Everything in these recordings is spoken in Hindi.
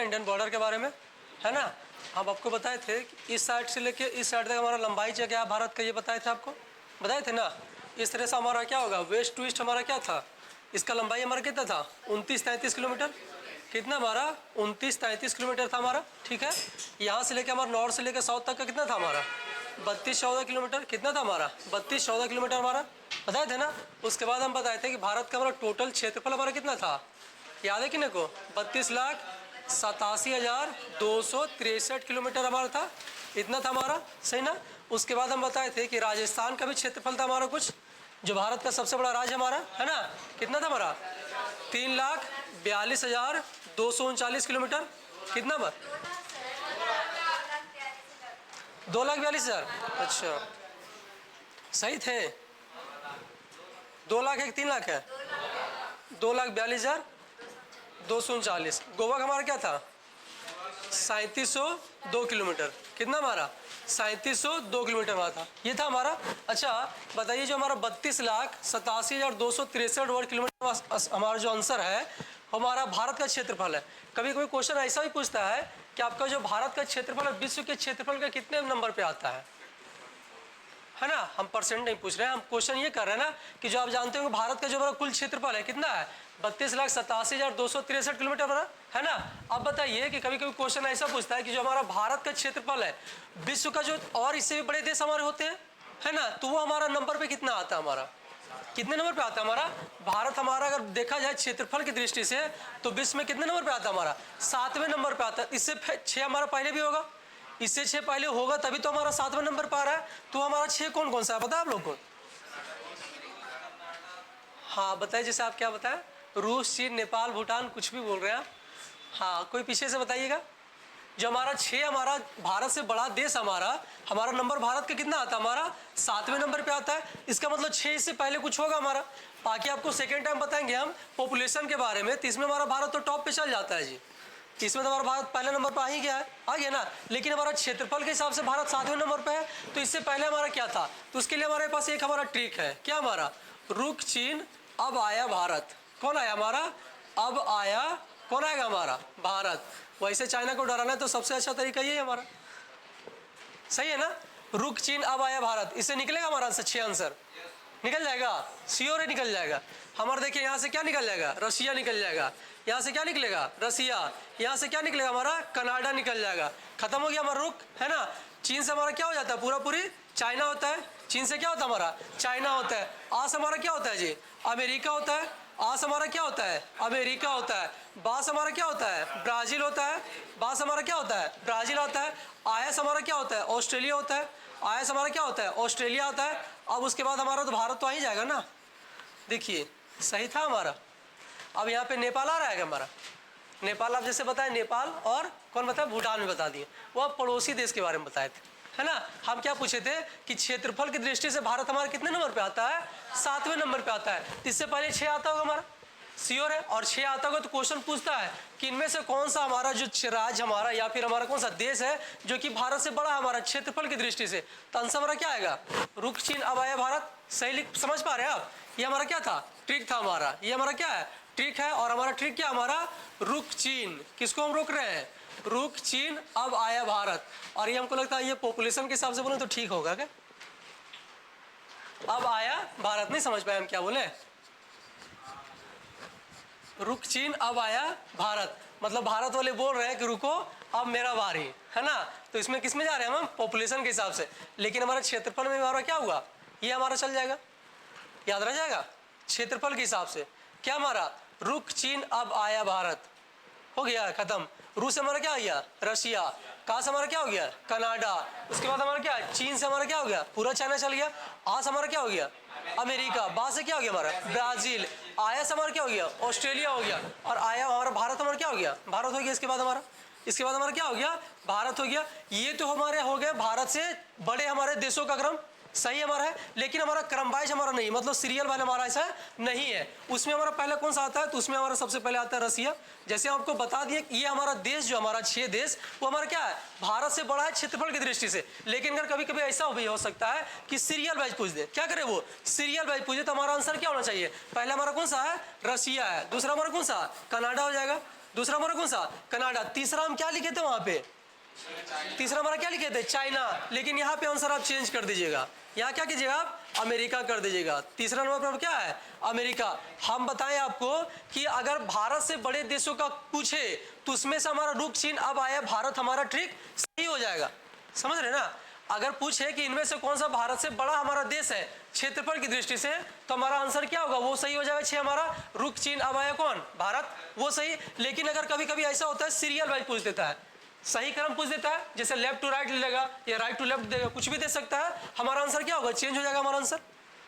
इंडियन बॉर्डर के बारे में, है ना। हम आपको बताए थे कि इस साइड से लेके इस साइड तक हमारा लंबाई क्या है भारत का, ये बताए थे आपको, बताए थे ना। इस तरह से हमारा क्या होगा, वेस्ट टू ईस्ट हमारा क्या था, इसका लंबाई हमारा कितना था 29-33 किलोमीटर, कितना हमारा 29-33 किलोमीटर था हमारा, ठीक है। यहाँ से लेकर हमारा नॉर्थ से लेकर साउथ तक का कितना था हमारा 32-14 किलोमीटर, कितना था हमारा 32-14 किलोमीटर हमारा, बताए थे ना। उसके बाद हम बताए थे कि भारत का हमारा टोटल क्षेत्रफल हमारा कितना था, याद है कि नहीं को, 32,87,263 किलोमीटर हमारा था, इतना था हमारा, सही ना। उसके बाद हम बताए थे कि राजस्थान का भी क्षेत्रफल था हमारा कुछ, जो भारत का सबसे बड़ा राज्य हमारा है ना, कितना था हमारा 3,42,239 किलोमीटर, कितना बार 2,42,000, अच्छा सही थे, 2 लाख है कि 3 लाख है, 2,42,239। गोवा का हमारा क्या था 3702 किलोमीटर, कितना हमारा 3702 किलोमीटर हमारा था, ये था हमारा। अच्छा बताइए, जो हमारा 32,87,263 वर्ग किलोमीटर हमारा जो आंसर है हमारा भारत का क्षेत्रफल है। कभी कभी क्वेश्चन ऐसा भी पूछता है कि आपका जो भारत का क्षेत्रफल है विश्व के क्षेत्रफल का कितने नंबर पे आता है ना। हम परसेंट नहीं पूछ रहे हैं, हम क्वेश्चन ये कर रहे हैं ना कि जो आप जानते हो भारत का जो हमारा कुल क्षेत्रफल है कितना है 32,87,263 किलोमीटर है ना। अब बताइए कि कभी कभी क्वेश्चन ऐसा पूछता है कि जो हमारा भारत का क्षेत्रफल है विश्व का जो और इससे भी बड़े देश हमारे होते हैं, है ना, तो वो हमारा नंबर पे कितना आता है, हमारा कितने नंबर पे आता है हमारा भारत। हमारा अगर देखा जाए क्षेत्रफल की दृष्टि से तो विश्व में कितने नंबर पे आता है हमारा 7वें नंबर पे आता है। इससे 6 हमारा पहले भी होगा, इससे 6 पहले होगा तभी तो हमारा 7वें नंबर पर आ रहा है। तो हमारा 6 कौन कौन सा है पता है आप लोग को, हाँ बताइए, जैसे आप क्या बताएं, रूस, चीन, नेपाल, भूटान, कुछ भी बोल रहे हैं आप, हाँ कोई पीछे से बताइएगा। जो हमारा 6 हमारा भारत से बड़ा देश हमारा नंबर भारत का कितना आता है, हमारा 7वें नंबर पे आता है। इसका मतलब 6 इससे पहले कुछ होगा हमारा। बाकी आपको सेकेंड टाइम बताएंगे हम पॉपुलेशन के बारे में, तो इसमें हमारा भारत तो टॉप पे चल जाता है जी, इसमें तो हमारा भारत पहले नंबर पर आ ही गया है, आ गया ना। लेकिन हमारा क्षेत्रफल के हिसाब से भारत 7वें नंबर पे है, तो इससे पहले हमारा क्या था, तो उसके लिए हमारे पास एक हमारा ट्रिक है, क्या हमारा रुक चीन अब आया भारत, कौन आया हमारा, अब आया कौन आएगा हमारा भारत। वैसे चाइना को डराना है तो सबसे अच्छा तरीका ये है हमारा, सही है ना, रुक चीन अब आया भारत, इससे निकलेगा हमारा आंसर, 6 आंसर निकल जाएगा, श्योर है निकल जाएगा हमारा। देखिए यहाँ से क्या निकल जाएगा, रशिया निकल जाएगा, यहाँ से क्या निकलेगा रशिया, यहाँ से क्या निकलेगा हमारा कनाडा निकल जाएगा, खत्म हो गया हमारा रुक, है ना। चीन से हमारा क्या हो जाता है, पूरा पूरी चाइना होता है, चीन से क्या होता है हमारा चाइना होता है। आज हमारा क्या होता है जी, अमेरिका होता है, आज हमारा क्या होता है अमेरिका होता है, बास हमारा क्या होता है ब्राजील होता है, बास हमारा क्या होता है ब्राजील होता है, आयस हमारा क्या होता है ऑस्ट्रेलिया होता है, आयस हमारा क्या होता है ऑस्ट्रेलिया होता है। अब उसके बाद हमारा तो भारत तो आ ही जाएगा ना, देखिए सही था हमारा। अब यहाँ पे नेपाल आ रहा है हमारा, नेपाल आप जैसे बताए, नेपाल और कौन बताया भूटान में बता दिए, वो आप पड़ोसी देश के बारे में बताए थे, है ना। हम क्या पूछे थे कि क्षेत्रफल की दृष्टि से भारत हमारा कितने नंबर पे आता है 7वें नंबर पे आता है, इससे पहले 6 आता होगा हमारा, श्योर है। और 6 आता होगा तो क्वेश्चन पूछता है कि इनमें से कौन सा हमारा जो राज्य हमारा या फिर हमारा कौन सा देश है जो कि भारत से बड़ा है हमारा क्षेत्रफल की दृष्टि से, तो आंसर हमारा क्या आएगा रुक चीन अब आया भारत। सही समझ पा रहे हैं आप, ये हमारा क्या था ट्रिक था हमारा, ये हमारा क्या है ट्रिक है। और हमारा ट्रिक क्या हमारा रुक चीन, किसको हम रोक रहे हैं रुक चीन अब आया भारत। और ये हमको लगता है ये पॉपुलेशन के हिसाब से बोले तो ठीक होगा क्या, अब आया भारत, नहीं समझ पाए हम क्या बोले, रुक चीन अब आया भारत, मतलब भारत वाले बोल रहे हैं कि रुको अब मेरा बारी, है ना। तो इसमें किस में जा रहे हैं हम पॉपुलेशन के हिसाब से, लेकिन हमारे क्षेत्रफल में हमारा क्या हुआ, ये हमारा चल जाएगा, याद रह जाएगा क्षेत्रफल के हिसाब से क्या हमारा रुक चीन अब आया भारत हो गया खत्म। रूस से हमारा क्या हो गया रशिया, कहाँ से हमारा क्या हो गया कनाडा, उसके बाद हमारा क्या चीन से हमारा क्या हो गया पूरा चाइना चल गया, आ से हमारा क्या हो गया अमेरिका, बा से क्या हो गया हमारा ब्राजील, आया से हमारा क्या हो गया ऑस्ट्रेलिया हो गया, और आया हमारा भारत हमारा क्या हो गया भारत हो गया। इसके बाद हमारा क्या हो गया भारत हो गया। ये तो हमारे हो गए भारत से बड़े हमारे देशों का क्रम, सही हमारा है, लेकिन हमारा क्रम वाइज हमारा नहीं, मतलब सीरियल वाला हमारा ऐसा नहीं है। उसमें हमारा पहले कौन सा आता है, तो उसमें हमारा सबसे पहले आता है रसिया। जैसे आपको बता दिए कि ये हमारा देश जो हमारा 6 देश वो हमारा क्या है भारत से बड़ा है क्षेत्रफल की दृष्टि से, लेकिन अगर कभी कभी ऐसा भी हो सकता है कि सीरियल वाइज पूछ दे, क्या करे वो सीरियल वाइज पूछे, तो हमारा आंसर क्या होना चाहिए, पहले हमारा कौन सा है रसिया है, दूसरा हमारा कौन सा कनाडा हो जाएगा, दूसरा हमारा कौन सा, कनाडा। तीसरा हम क्या लिखे थे वहां पे, तीसरा हमारा क्या लिखे थे, चाइना। लेकिन यहाँ पे आंसर आप चेंज कर दीजिएगा, यहाँ क्या कीजिएगा आप, अमेरिका कर दीजिएगा। तीसरा नंबर पर क्या है, अमेरिका। हम बताएं आपको कि अगर भारत से बड़े देशों का पूछे तो उसमें से हमारा रूप चीन अब आया भारत, हमारा ट्रिक सही हो जाएगा। समझ रहे ना, अगर पूछे कि इनमें से कौन सा भारत से बड़ा हमारा देश है क्षेत्रफल की दृष्टि से, तो हमारा आंसर क्या होगा, वो सही हो जाएगा। 6 हमारा रुक चीन अब आया कौन, भारत, वो सही। लेकिन अगर कभी कभी ऐसा होता है सीरियल वाइज पूछ देता है, सही क्रम पूछ देता है, जैसे लेफ्ट टू राइट लेगा या राइट टू लेफ्ट देगा, कुछ भी दे सकता है, हमारा आंसर क्या होगा, चेंज हो जाएगा हमारा आंसर,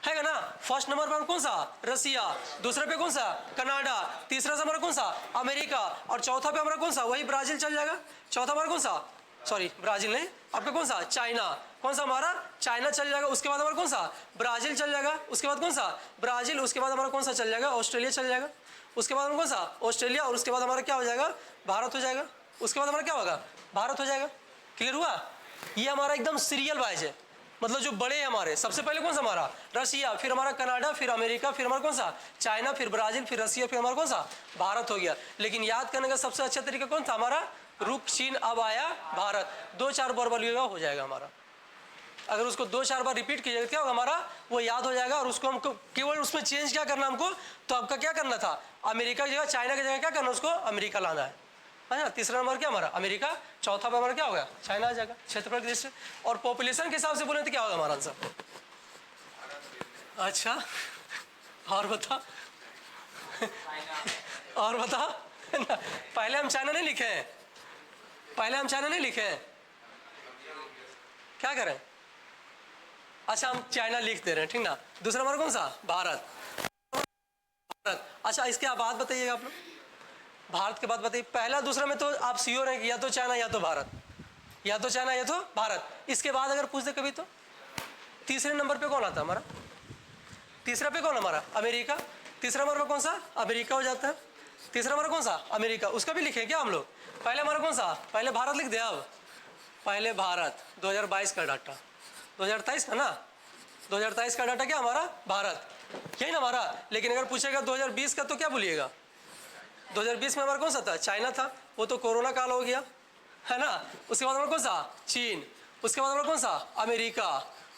है ना। फर्स्ट नंबर पर कौन सा, रसिया। दूसरे पे कौन सा, कनाडा। तीसरा से हमारा कौन सा, अमेरिका। और चौथा पे हमारा कौन सा, वही ब्राजील चल जाएगा। चौथा हमारा कौन सा, सॉरी ब्राजील नहीं, आपका कौन सा, चाइना। कौन सा हमारा, चाइना चल जाएगा। उसके बाद हमारा कौन सा, ब्राजील चल जाएगा। उसके बाद कौन सा, ब्राजील। उसके बाद हमारा कौन सा चल जाएगा, ऑस्ट्रेलिया चल जाएगा। उसके बाद कौन सा, ऑस्ट्रेलिया। और उसके बाद हमारा क्या हो जाएगा, भारत हो जाएगा। उसके बाद हमारा क्या होगा, भारत हो जाएगा। क्लियर हुआ, ये हमारा एकदम सीरियल वाइज है, मतलब जो बड़े हैं हमारे, सबसे पहले कौन सा हमारा, रसिया, फिर हमारा कनाडा, फिर अमेरिका, फिर हमारा कौन सा, चाइना, फिर ब्राजील, फिर रसिया, फिर हमारा कौन सा, भारत हो गया। लेकिन याद करने का सबसे अच्छा तरीका कौन था, हमारा रुक चीन अब आया भारत। 2-4 बार बोलिएगा हो जाएगा हमारा। अगर उसको 2-4 बार रिपीट कीजिएगा क्या होगा हमारा, वो याद हो जाएगा। और उसको हमको केवल उसमें चेंज क्या करना हमको, तो आपका क्या करना था, अमेरिका की जगह चाइना की जगह क्या करना, उसको अमेरिका लाना है ना। तीसरा नंबर क्या हमारा, अमेरिका। चौथा पे हमारा क्या होगा, चाइना आ जाएगा क्षेत्रफल की दृष्टि से। और पॉपुलेशन के हिसाब से बोले तो क्या होगा हमारा आंसर। अच्छा, और बता और बता पहले हम चाइना नहीं लिखे हैं, पहले हम चाइना नहीं लिखे हैं, क्या करें। अच्छा, हम चाइना लिख दे रहे हैं, ठीक ना। दूसरा हमारा कौन सा, भारत। भारत, अच्छा इसके बाद बताइएगा आप लोग, भारत के बाद बताइए। पहला दूसरा में तो आप श्योर हैं कि या तो चाइना या तो भारत, या तो चाइना या तो भारत। इसके बाद अगर पूछ दे कभी तो तीसरे नंबर पे कौन आता है हमारा, तीसरा पे कौन हमारा, अमेरिका। तीसरा नंबर पे कौन सा, अमेरिका हो जाता है। तीसरा हमारा कौन सा, अमेरिका। उसका भी लिखे क्या हम लोग, पहले हमारा कौन सा, पहले भारत लिख दे। अब पहले भारत 2022 का डाटा, 2023 का ना, 2023 का डाटा क्या हमारा, भारत, यही ना हमारा। लेकिन अगर पूछेगा 2020 का तो क्या बोलिएगा, 2020 में हमारा कौन सा था, चाइना था, वो तो कोरोना काल हो गया, है ना। उसके बाद हमारा कौन सा, चीन। उसके बाद हमारा कौन सा, अमेरिका।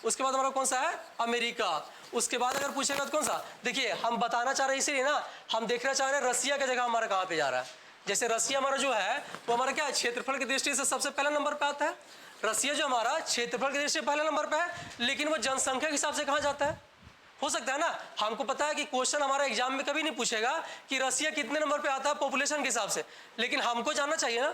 उसके बाद हमारा कौन सा है, अमेरिका। उसके बाद अगर पूछेगा तो कौन सा, देखिए हम बताना चाह रहे हैं इसीलिए ना, हम देखना चाह रहे हैं रसिया की जगह हमारा कहाँ पे जा रहा है। जैसे रसिया हमारा जो है वो हमारा क्या है, क्षेत्रफल की दृष्टि से सबसे पहला नंबर पे आता है। रसिया जो हमारा क्षेत्रफल की दृष्टि से पहले नंबर पे है, लेकिन वो जनसंख्या के हिसाब से कहाँ जाता है, हो सकता है ना। हमको पता है कि क्वेश्चन हमारा एग्जाम में कभी नहीं पूछेगा कि रसिया कितने नंबर पे आता है पॉपुलेशन के हिसाब से, लेकिन हमको जानना चाहिए ना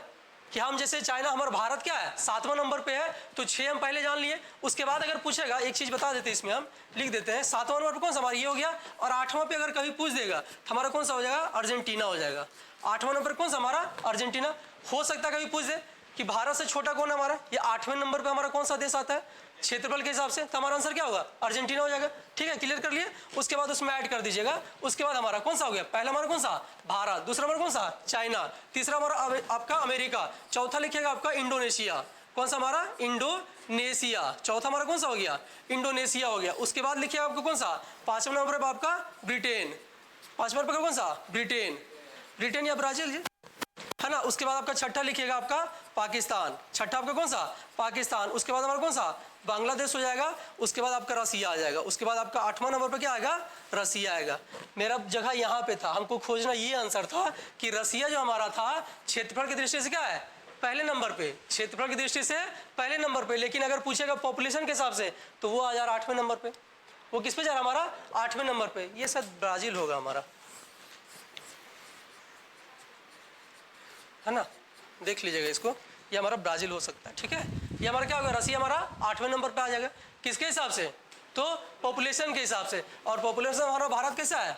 कि हम जैसे चाइना, हमारा भारत क्या है 7वां नंबर पे है, तो 6 हम पहले जान लिए। उसके बाद अगर पूछेगा, एक चीज बता देते हैं इसमें, हम लिख देते हैं 7वां नंबर पे कौन सा हमारा ये हो गया। और 8वां पे अगर कभी पूछ देगा तो हमारा कौन सा हो जाएगा, अर्जेंटीना हो जाएगा। 8वां नंबर कौन सा हमारा, अर्जेंटीना। हो सकता है कभी पूछ दे कि भारत से छोटा कौन है हमारा, ये 8वें नंबर पे हमारा कौन सा देश आता है क्षेत्रफल के हिसाब से, तो हमारा आंसर क्या होगा, अर्जेंटीना हो जाएगा। ठीक है, क्लियर कर लिए। उसके बाद उसमें ऐड कर दीजिएगा। उसके बाद हमारा कौन सा हो गया, पहला हमारा कौन सा, भारत। दूसरा हमारा कौन सा, चाइना। तीसरा हमारा आपका अमेरिका। चौथा लिखिएगा आपका इंडोनेशिया। कौन सा हमारा, इंडोनेशिया। चौथा हमारा कौन सा हो गया, इंडोनेशिया हो गया। उसके बाद लिखिएगा आपको कौन सा, 5वें नंबर पर आपका ब्रिटेन। 5वें नंबर पर कौन सा, ब्रिटेन। ब्रिटेन या ब्राजील, है ना। उसके बाद आपका छठा लिखिएगा आपका पाकिस्तान। छठा आपका कौन सा, पाकिस्तान। उसके बाद हमारा कौन सा, बांग्लादेश हो जाएगा। उसके बाद आपका रसिया आ जाएगा। उसके बाद आपका 8वां नंबर पे क्या आएगा, रसिया आएगा। मेरा जगह यहाँ पे था, हमको खोजना ये आंसर था कि रसिया जो हमारा था क्षेत्रफल की दृष्टि से क्या है, पहले नंबर पे, क्षेत्रफल की दृष्टि से पहले नंबर पे। लेकिन अगर पूछेगा पॉपुलेशन के हिसाब से तो वो आ जा रहा 8वें नंबर पे। वो किस पे जा रहा हमारा, 8वें नंबर पे। ये शायद ब्राजील होगा हमारा, है ना, देख लीजिएगा इसको, ये हमारा ब्राजील हो सकता है। ठीक है, ये हमारा क्या होगा, रसिया हमारा 8वें नंबर पे आ जाएगा। किसके हिसाब से, तो पॉपुलेशन के हिसाब से। और पॉपुलेशन हमारा भारत कैसा है,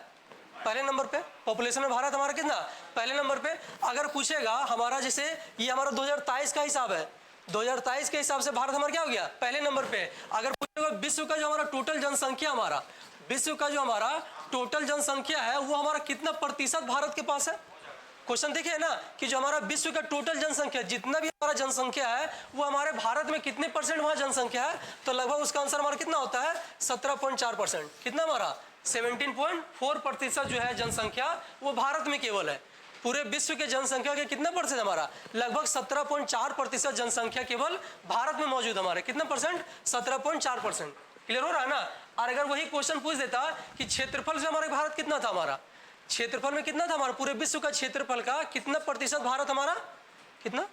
पहले नंबर पे। पॉपुलेशन में भारत हमारा कितना, पहले नंबर पे। अगर पूछेगा हमारा, जैसे ये हमारा 2023 का हिसाब है, 2023 के हिसाब से भारत हमारा क्या हो गया, पहले नंबर पे। अगर पूछेगा विश्व का जो हमारा टोटल जनसंख्या, हमारा विश्व का जो हमारा टोटल जनसंख्या है वो हमारा कितना प्रतिशत भारत के पास है। क्वेश्चन देखिए ना कि जो हमारा विश्व का टोटल जनसंख्या, जितना भी हमारा जनसंख्या है वो हमारे भारत में कितने परसेंट वहां जनसंख्या है, तो लगभग उसका आंसर हमारा कितना होता है, 17.4%। कितना हमारा, 17.4% जो है जनसंख्या वो भारत में केवल है। पूरे विश्व के जनसंख्या के कितना परसेंट हमारा, लगभग 17.4% जनसंख्या केवल भारत में मौजूद हमारे, कितना परसेंट, 17.4%। क्लियर हो रहा है ना। और अगर वही क्वेश्चन पूछ देता कि क्षेत्रफल से हमारे भारत कितना था, हमारा क्षेत्रफल में कितना था, हमारा पूरे विश्व का क्षेत्रफल का कितना प्रतिशत भारत हमारा, कितना,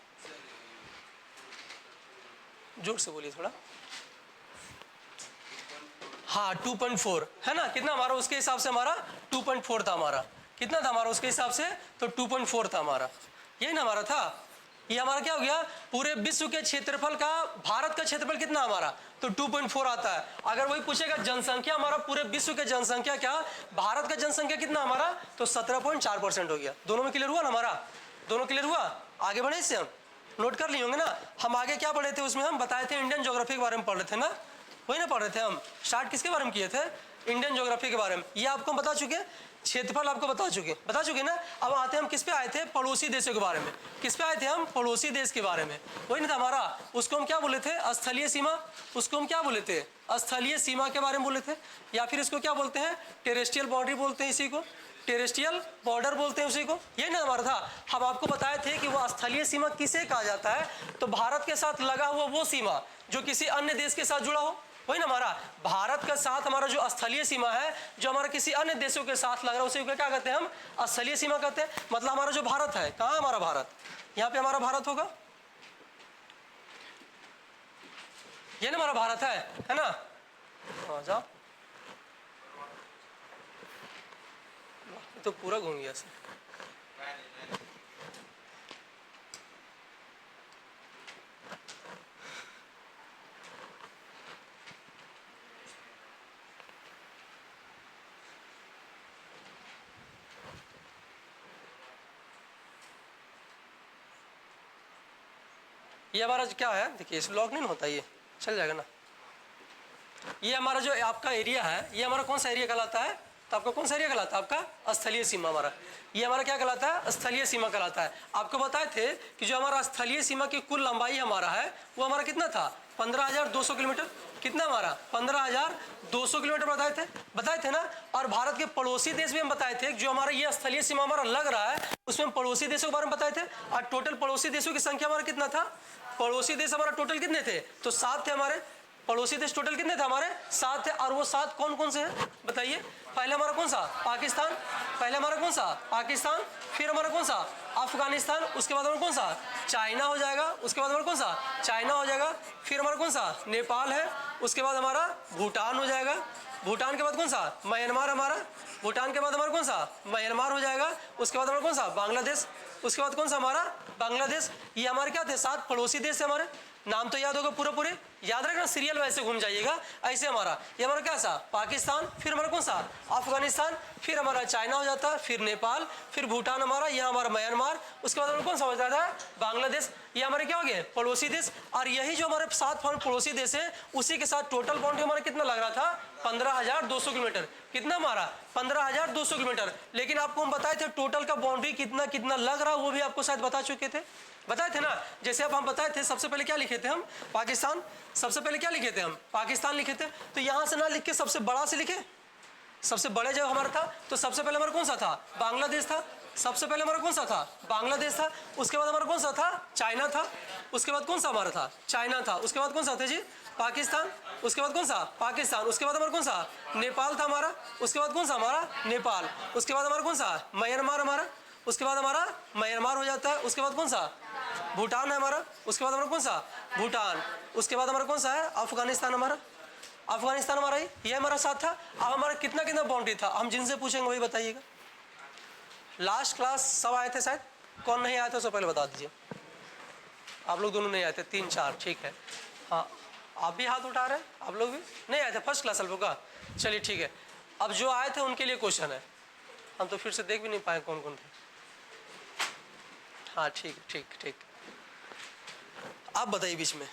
जोर से बोलिए थोड़ा, हाँ 2.4 है ना, कितना हमारा उसके हिसाब से हमारा 2.4 था हमारा, कितना था हमारा उसके हिसाब से, तो 2.4 था हमारा, यही ना हमारा था। ये हमारा क्या हो गया, पूरे विश्व के क्षेत्रफल का भारत का क्षेत्रफल कितना हमारा, तो 2.4 आता है। अगर वही पूछेगा जनसंख्या हमारा, पूरे विश्व के जनसंख्या क्या, भारत का जनसंख्या कितना हमारा, तो 17.4% हो गया। दोनों में क्लियर हुआ ना हमारा, दोनों क्लियर हुआ। आगे बढ़े, इससे हम नोट कर लिए होंगे ना। हम आगे क्या पढ़े थे, उसमें हम बताए थे इंडियन ज्योग्राफी के बारे में पढ़ रहे थे ना, वही ना पढ़ रहे थे हम। स्टार्ट किसके बारे में किए थे, इंडियन ज्योग्राफी के बारे में। ये आपको बता चुके, क्षेत्रफल आपको बता चुके ना। अब आते हम किस पे आए थे, पड़ोसी देशों के बारे में। किस पे आए थे हम, पड़ोसी देश के बारे में, वही ना था हमारा। उसको हम क्या बोले थे, स्थलीय सीमा। उसको हम क्या बोले थे, स्थलीय सीमा के बारे में बोले थे, या फिर इसको क्या बोलते हैं, टेरेस्ट्रियल बाउंड्री बोलते हैं, इसी को टेरेस्ट्रियल बॉर्डर बोलते हैं उसी को, यही ना हमारा था। हम आपको बताए थे कि वो स्थलीय सीमा किसे कहा जाता है, तो भारत के साथ लगा हुआ वो सीमा जो किसी अन्य देश के साथ जुड़ा हो, वही ना हमारा। भारत के साथ हमारा जो स्थलीय सीमा है, जो हमारा किसी अन्य देशों के साथ लग रहा है, उसे क्या कहते हैं हम, स्थलीय सीमा कहते हैं। मतलब हमारा जो भारत है, कहाँ है हमारा भारत, यहाँ पे हमारा भारत होगा, ये ना हमारा भारत है ना। हाँ जाओ, तो पूरा घूम गया सर। ये हमारा क्या है, देखिए इस लॉक नहीं होता, ये चल जाएगा ना। ये हमारा जो आपका एरिया है, ये हमारा कौन सा एरिया कहलाता है, तो आपका कौन सा एरिया कहलाता है, आपका स्थलीय सीमा हमारा। ये हमारा क्या कहलाता है, स्थलीय सीमा कहलाता है। आपको बताए थे कि जो हमारा स्थलीय सीमा की कुल लंबाई हमारा है, वो हमारा कितना था, 15,200 किलोमीटर। कितना हमारा, 15,200 किलोमीटर बताए थे ना। और भारत के पड़ोसी देश भी हम बताए थे, जो हमारा ये स्थलीय सीमा हमारा लग रहा है, उसमें पड़ोसी देशों के बारे में बताए थे। और टोटल पड़ोसी देशों की संख्या हमारा कितना था, पड़ोसी देश हमारा टोटल कितने थे, तो 7 थे हमारे पड़ोसी देश। टोटल कितने थे हमारे, 7 थे। और वो 7 कौन कौन से हैं बताइए। पहले हमारा कौन सा, पाकिस्तान, पहले हमारा कौन सा, पाकिस्तान, फिर हमारा कौन सा, अफगानिस्तान, उसके बाद हमारा कौन सा, चाइना हो जाएगा, उसके बाद हमारा कौन सा, चाइना हो जाएगा, फिर हमारा कौन सा, नेपाल है, उसके बाद हमारा भूटान हो जाएगा, भूटान के बाद कौन सा, म्यांमार हमारा, भूटान के बाद हमारा कौन सा, म्यांमार हो जाएगा, उसके बाद हमारा कौन सा, बांग्लादेश, उसके बाद कौन सा हमारा, बांग्लादेश। ये हमारे क्या थे, 7 पड़ोसी देश है हमारे। नाम तो याद होगा पूरे याद रखना, सीरियल वैसे घूम जाइएगा ऐसे। हमारा ये हमारा क्या सा, पाकिस्तान, फिर हमारा कौन सा, अफगानिस्तान, फिर हमारा चाइना हो जाता है, फिर नेपाल, फिर भूटान हमारा, यह हमारा म्यांमार, उसके बाद हमारा कौन सा हो जाता है, बांग्लादेश। ये हमारे क्या हो गए, पड़ोसी देश। और यही जो हमारे 7 पड़ोसी देश है, उसी के साथ टोटल बाउंड्री हमारा कितना लग रहा था, 15,200 किलोमीटर। कितना हमारा, 15,200 किलोमीटर। लेकिन आपको हम बताए थे टोटल का बाउंड्री कितना कितना लग रहा, वो भी आपको शायद बता चुके थे, बताए थे ना। जैसे अब हम बताए थे, सबसे पहले क्या लिखे थे हम, पाकिस्तान। सबसे पहले क्या लिखे थे हम, पाकिस्तान लिखे थे। तो यहां से ना लिख के सबसे बड़ा से लिखे, सबसे बड़े जगह हमारा था। तो सबसे पहले हमारा कौन सा था, बांग्लादेश था। सबसे पहले हमारा कौन सा था, बांग्लादेश था। उसके बाद हमारा कौन सा था, चाइना था। उसके बाद कौन सा हमारा था, चाइना था। उसके बाद कौन सा था जी, पाकिस्तान। उसके बाद कौन सा, पाकिस्तान। उसके बाद हमारा कौन सा, नेपाल था हमारा। उसके बाद कौन सा हमारा, नेपाल। उसके बाद हमारा कौन सा, म्यांमार हमारा। उसके बाद हमारा म्यांमार हो जाता है। उसके बाद कौन सा, भूटान है हमारा। उसके बाद हमारा कौन सा, भूटान। उसके बाद हमारा कौन सा है, अफगानिस्तान हमारा। अफगानिस्तान हमारा ये हमारा साथ था। अब हमारा कितना कितना बाउंड्री था, हम जिनसे पूछेंगे वही बताइएगा। लास्ट क्लास सब आए थे शायद, कौन नहीं आया था उससे पहले बता दीजिए। आप लोग दोनों नहीं आए थे, 3 4 ठीक है। हाँ आप भी हाथ उठा रहे हैं, आप लोग भी नहीं आए थे फर्स्ट क्लास आप लोग का, चलिए ठीक है। अब जो आए थे उनके लिए क्वेश्चन है, हम तो फिर से देख भी नहीं पाए कौन कौन थे। हाँ ठीक ठीक ठीक, आप बताइए बीच में।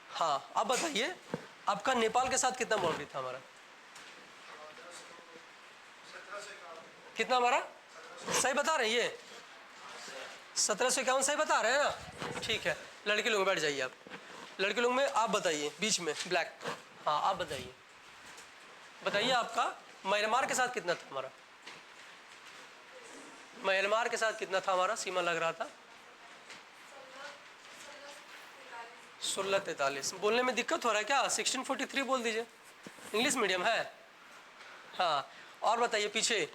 हाँ आप बताइए, आपका नेपाल के साथ कितना बाउंड्री था हमारा, कितना हमारा, सही बता रहे हैं ये, 1751 सही बता रहे हैं ना। ठीक है, लड़के लोग बैठ जाइए आप, लड़के लोग में आप बताइए बीच में ब्लैक। हाँ आप बताइए, बताइए आपका म्यांमार के साथ कितना था हमारा, म्यांमार के साथ कितना था हमारा सीमा लग रहा था? 1643। बोलने में दिक्कत हो रहा है क्या? 1643 बोल दीजिए, इंग्लिश मीडियम है। हाँ, और बताइए पीछे,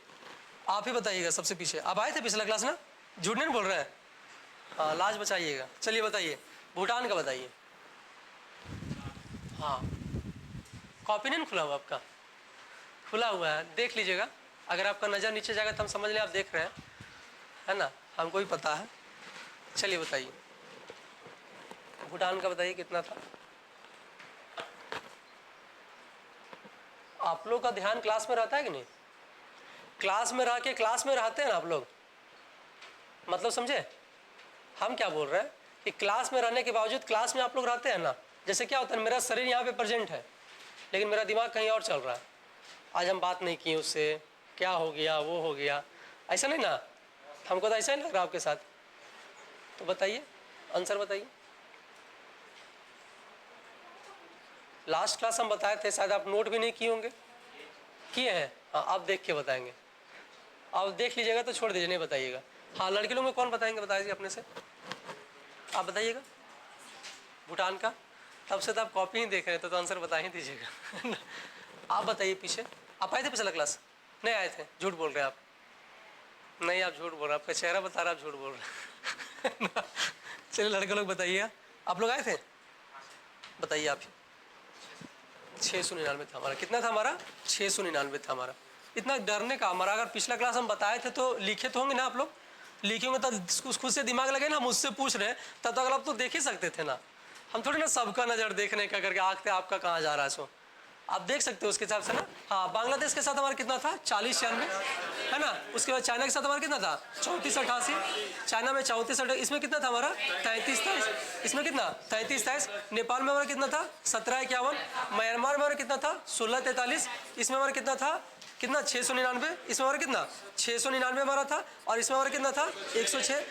आप ही बताइएगा सबसे पीछे। आप आए थे पिछला क्लास ना? झूठ नहीं बोल रहे हैं? हाँ, लाज बचाइएगा। चलिए बताइए, भूटान का बताइए। हाँ, कॉपी नहीं खुला हुआ आपका? खुला हुआ है, देख लीजिएगा। अगर आपका नज़र नीचे जाएगा तो हम समझ लें आप देख रहे हैं, है ना? हमको भी पता है। चलिए बताइए, भूटान का बताइए कितना था? आप लोग का ध्यान क्लास में रहता है कि नहीं? क्लास में रह के क्लास में रहते हैं ना आप लोग, मतलब समझे हम क्या बोल रहे हैं कि क्लास में रहने के बावजूद क्लास में आप लोग रहते हैं ना। जैसे क्या होता है, मेरा शरीर यहाँ पे प्रेजेंट है लेकिन मेरा दिमाग कहीं और चल रहा है। आज हम बात नहीं की उससे, क्या हो गया, वो हो गया, ऐसा नहीं ना? हमको तो ऐसा ही लग रहा आपके साथ। तो बताइए, आंसर बताइए। लास्ट क्लास हम बताए थे, शायद आप नोट भी नहीं किए होंगे। किए हैं? हाँ, आप देख के बताएंगे। आप देख लीजिएगा तो छोड़ दीजिए, नहीं बताइएगा। हाँ, लड़के लोग में कौन बताएंगे? बताइए अपने से, आप बताइएगा भूटान का। तब से तो आप कॉपी ही देख रहे थे तो आंसर बता ही दीजिएगा। आप बताइए पीछे, आप आए थे पिछला क्लास? नहीं आए थे, झूठ बोल रहे हैं आप। नहीं, आप झूठ बोल रहे हैं, आपका चेहरा बता रहा है आप झूठ बोल रहे हैं। चलिए लड़के लोग बताइए, आप लोग आए थे? बताइए आप। 699 था हमारा। कितना था हमारा? 699 था हमारा। इतना डरने का हमारा, अगर पिछला क्लास हम बताए थे तो लिखे तो होंगे ना आप लोग? लिखे होंगे तब खुद से दिमाग लगे ना, हम उससे पूछ रहे हैं तब तक आप तो देख ही सकते थे ना। हम थोड़ी ना सबका नज़र देखने का करके आँखते आपका कहाँ जा रहा है। सो आप देख सकते हो उसके हिसाब से ना। हाँ, बांग्लादेश के साथ हमारा कितना था? 40-96, है ना? उसके बाद चाइना के साथ हमारा कितना था? 34-88। चाइना में 34-88। इसमें कितना था हमारा? 33-23। इसमें कितना? 33-23। नेपाल में हमारा कितना था? 17-51। म्यांमार में हमारा कितना था? 16-43। इसमें हमारा कितना था? कितना? 699। इसमें हमारा कितना? 699 हमारा था। और इसमें हमारा कितना था? 106।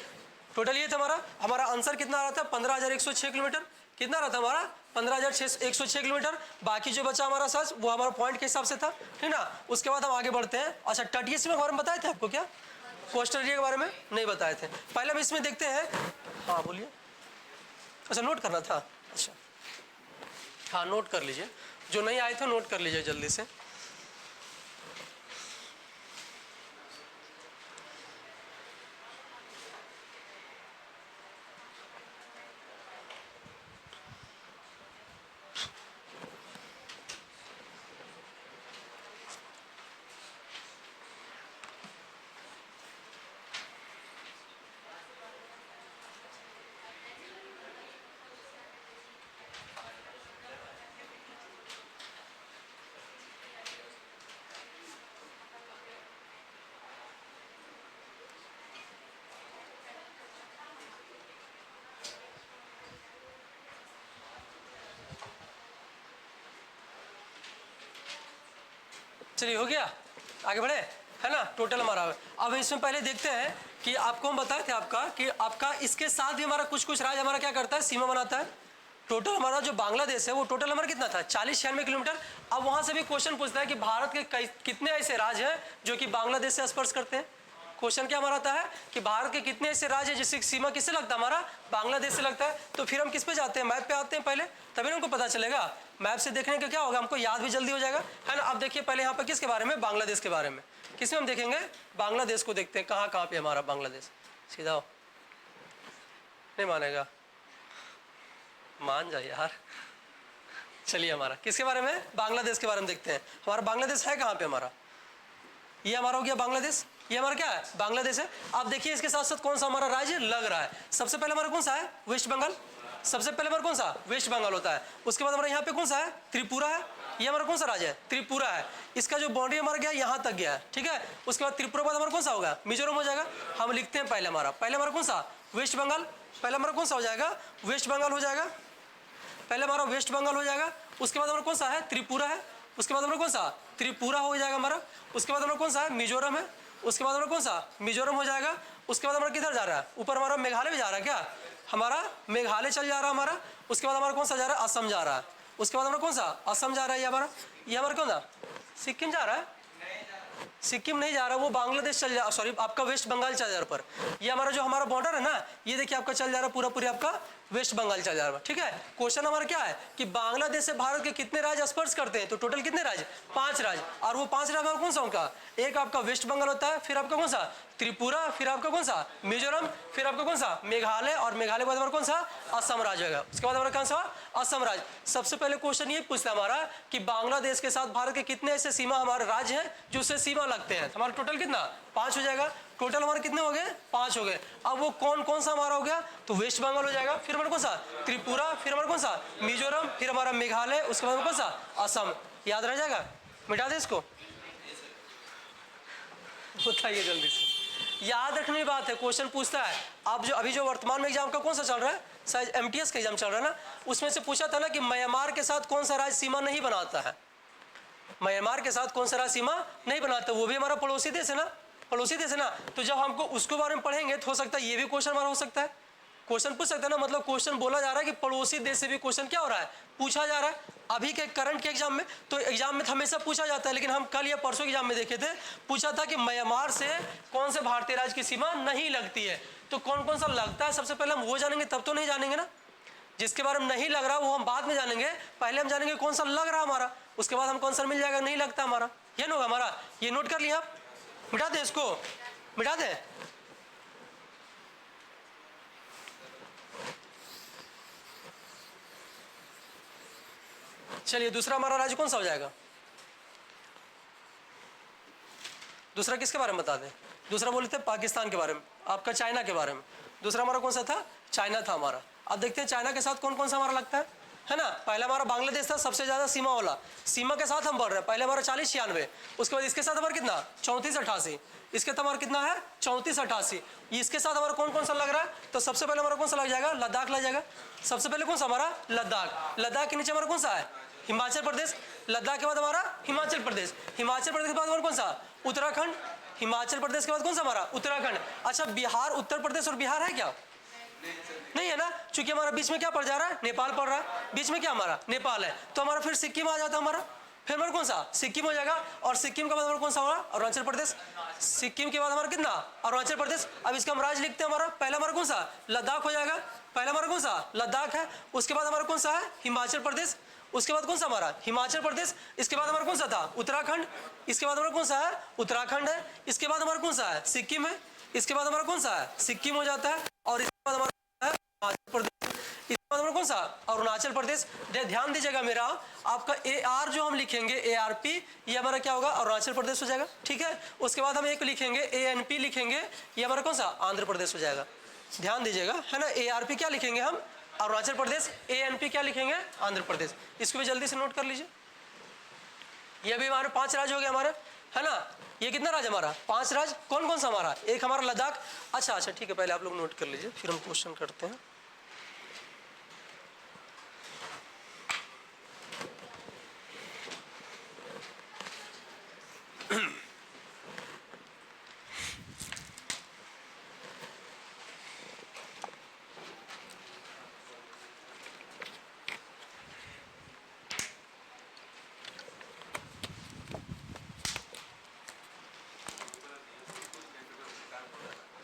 टोटल ये था हमारा आंसर कितना आ रहा था? 15,106 किलोमीटर। कितना रहा था हमारा? 15,106 किलोमीटर। बाकी जो बचा हमारा सच वो हमारा पॉइंट के हिसाब से था, ठीक ना? उसके बाद हम आगे बढ़ते हैं। अच्छा, TTS में बारे में बताए थे आपको क्या? कोस्टल एरिया के बारे में नहीं बताए थे। पहले हम इसमें देखते हैं। हाँ बोलिए। अच्छा, नोट करना था? अच्छा, हाँ नोट कर लीजिए। जो नहीं आए थे नोट कर लीजिए जल्दी से। चलिए, हो गया, आगे बढ़े, है ना? टोटल हमारा। अब इसमें पहले देखते हैं कि आपको हम बताए थे आपका कि आपका इसके साथ भी हमारा कुछ कुछ राज्य हमारा क्या करता है? सीमा बनाता है। टोटल हमारा जो बांग्लादेश है वो टोटल हमारा कितना था? 40-96 किलोमीटर। अब वहां से भी क्वेश्चन पूछता है कि भारत के कितने ऐसे राज्य हैं जो कि बांग्लादेश से स्पर्श करते हैं। क्वेश्चन क्या हमारा आता है कि भारत के कितने ऐसे राज्य हैं जिससे सीमा किससे लगता है? हमारा बांग्लादेश से लगता है। तो फिर हम किस पे जाते हैं? मैप पे आते हैं पहले, तभी हमको पता चलेगा। मैप से देखने का क्या होगा? हमको याद भी जल्दी हो जाएगा, है ना? अब देखिए पहले यहाँ पर किसके बारे में? बांग्लादेश के बारे में। किसमें हम देखेंगे? बांग्लादेश को देखते हैं। कहाँ कहाँ पे हमारा बांग्लादेश? सीधा हो, नहीं मानेगा, मान जाए यार। चलिए, हमारा किसके बारे में? बांग्लादेश के बारे में देखते हैं। हमारा बांग्लादेश है कहाँ पे? हमारा ये हमारा हो गया बांग्लादेश। ये हमारा क्या है? बांग्लादेश है। आप देखिए इसके साथ साथ कौन सा हमारा राज्य लग रहा है। सबसे पहले हमारा कौन सा है? वेस्ट बंगाल। सबसे पहले हमारा कौन सा? वेस्ट बंगाल होता है। उसके बाद हमारा यहाँ पे कौन सा है? त्रिपुरा है। ये हमारा कौन सा राज्य है? त्रिपुरा है। इसका जो बाउंड्री हमारा गया यहाँ तक गया है, ठीक है? उसके बाद त्रिपुरा बाद हमारा कौन सा होगा? मिजोरम हो जाएगा। हम लिखते हैं पहले हमारा कौन सा? वेस्ट बंगाल। पहले हमारा कौन सा हो जाएगा? वेस्ट बंगाल हो जाएगा। पहले हमारा वेस्ट बंगाल हो जाएगा। उसके बाद हमारा कौन सा है? त्रिपुरा है। उसके बाद हमारा कौन सा? त्रिपुरा हो जाएगा हमारा। उसके बाद हमारा कौन सा है? मिजोरम है। उसके बाद हमारा कौन सा? मिजोरम हो जाएगा। उसके बाद हमारा किधर जा रहा है? ऊपर हमारा मेघालय भी जा रहा है क्या? हमारा मेघालय चल जा रहा है हमारा। उसके बाद हमारा कौन सा जा रहा है? असम जा रहा है। उसके बाद हमारा कौन सा? असम जा रहा है। ये हमारा कौन सा? सिक्किम जा रहा है। सिक्किम नहीं जा रहा, वो बांग्लादेश चल जा, सॉरी आपका वेस्ट बंगाल चल जा रहा पर। ये हमारा जो हमारा बॉर्डर है ना, ये देखिए आपका चल जा रहा पूरा पूरी आपका वेस्ट बंगाल चल जा रहा है। ठीक है, क्वेश्चन हमारा क्या है कि बांग्लादेश से भारत के कितने राज्य स्पर्श करते हैं, तो टोटल कितने राज्य, 5 राज्य। और वो 5 राज्य कौन सा होगा, एक आपका वेस्ट बंगाल होता है, फिर आपका कौन सा त्रिपुरा, फिर आपका कौन सा मिजोरम, फिर आपका कौन सा मेघालय, और मेघालय के बाद हमारा कौन सा असम राज्य होगा। उसके बाद हमारा कौन सा असम राज्य। सबसे पहले क्वेश्चन ये पूछता है हमारा कि बांग्लादेश के साथ भारत के कितने ऐसे सीमा हमारे राज्य हैं जो उससे सीमा लगते हैं। हमारा टोटल कितना 5 हो जाएगा। टोटल हमारे कितने हो गए 5 हो गए। अब वो कौन कौन सा हमारा हो गया, तो वेस्ट बंगाल हो जाएगा, फिर हमारा कौन सा त्रिपुरा, फिर हमारा कौन सा मिजोरम, फिर हमारा मेघालय, उसके बाद कौन सा असम। याद रह जाएगा, मिटा दे इसको, बताइए जल्दी से। याद रखने की बात है, क्वेश्चन पूछता है। आप जो अभी जो वर्तमान में एग्जाम का कौन सा चल रहा है, शायद एमटीएस का एग्जाम चल रहा है ना, उसमें से पूछा था ना कि म्यांमार के साथ कौन सा राज्य सीमा नहीं बनाता है। म्यांमार के साथ कौन सा राज्य सीमा नहीं बनाता, वो भी हमारा पड़ोसी देश है ना, पड़ोसी देश है ना। तो जब हमको उसके बारे में पढ़ेंगे तो हो सकता है ये भी क्वेश्चन हमारा हो सकता है, क्वेश्चन पूछ सकते हैं ना। मतलब क्वेश्चन बोला जा रहा है कि पड़ोसी देश से भी क्वेश्चन क्या हो रहा है, पूछा जा रहा है। अभी के करंट के एग्जाम में, तो एग्जाम में हमेशा पूछा जाता है, लेकिन हम कल या परसों एग्जाम में देखे थे, पूछा था कि म्यांमार से कौन से भारतीय राज्य की सीमा नहीं लगती है। तो कौन कौन सा लगता है, सबसे पहले हम वो जानेंगे, तब तो नहीं जानेंगे ना। जिसके बारे में नहीं लग रहा वो हम बाद में जानेंगे, पहले हम जानेंगे कौन सा लग रहा हमारा, उसके बाद हमको आंसर मिल जाएगा नहीं लगता हमारा। ये ना होगा हमारा, ये नोट कर लिया आप, मिटा दें इसको, मिटा दें। चलिए दूसरा हमारा राज्य कौन सा हो जाएगा, दूसरा किसके बारे में बता दें। दूसरा बोले थे पाकिस्तान के बारे में, आपका चाइना के बारे में। दूसरा हमारा कौन सा था, चाइना था हमारा। अब देखते हैं चाइना के साथ कौन कौन सा हमारा लगता है ना। पहला हमारा बांग्लादेश था, सबसे ज्यादा सीमा वाला, सीमा के साथ हम बढ़ रहे हैं। पहले हमारा 40-96, उसके बाद इसके साथ हमारा कितना 34-88, इसके साथ हमारा कितना है 34-88। इसके साथ हमारा कौन कौन सा लग रहा है, तो सबसे पहले हमारा कौन सा लग जाएगा, लद्दाख लग जाएगा। सबसे पहले कौन सा हमारा लद्दाख। लद्दाख के नीचे हमारा कौन सा है, हिमाचल प्रदेश। लद्दाख के बाद हमारा हिमाचल प्रदेश। हिमाचल प्रदेश के बाद हमारा कौन सा, उत्तराखंड। हिमाचल प्रदेश के बाद कौन सा हमारा, उत्तराखंड। अच्छा बिहार, उत्तर प्रदेश और बिहार है क्या, नहीं है ना, क्योंकि हमारा बीच में क्या पड़ जा रहा है, नेपाल पड़ रहा है। बीच में क्या हमारा नेपाल है, तो हमारा फिर सिक्किम आ जाता है हमारा। फिर हमारा कौन सा सिक्किम हो जाएगा, और सिक्किम के बाद हमारा कौन सा होगा, अरुणाचल प्रदेश। सिक्किम के बाद हमारा कितना, अरुणाचल प्रदेश। अब इसका हम राज्य लिखते हैं, हमारा पहला हमारा कौन सा लद्दाख हो जाएगा, पहला हमारा कौन सा लद्दाख है। उसके बाद हमारा कौन सा है हिमाचल प्रदेश। उसके बाद कौन सा हमारा हिमाचल प्रदेश। इसके बाद हमारा कौन सा था उत्तराखंड। इसके बाद हमारा कौन सा है उत्तराखंड है। इसके बाद हमारा कौन सा है सिक्किम है। इसके बाद हमारा कौन सा है सिक्किम हो जाता है, और इसके बाद हमारा हिमाचल प्रदेश। इसके बाद हमारा कौन सा अरुणाचल प्रदेश। ध्यान दीजिएगा मेरा, आपका AR जो हम लिखेंगे ARP, ये हमारा क्या होगा अरुणाचल प्रदेश हो जाएगा। ठीक है, उसके बाद हम एक लिखेंगे ANP लिखेंगे, ये हमारा कौन सा आंध्र प्रदेश हो जाएगा। ध्यान दीजिएगा है ना, ARP क्या लिखेंगे हम अरुणाचल प्रदेश, ANP क्या लिखेंगे आंध्र प्रदेश। इसको भी जल्दी से नोट कर लीजिए। ये भी हमारे 5 राज्य हो गए हमारे, है ना। ये कितना राज्य हमारा 5 राज्य। कौन कौन सा हमारा, एक हमारा लद्दाख। अच्छा अच्छा ठीक है, पहले आप लोग नोट कर लीजिए, फिर हम क्वेश्चन करते हैं।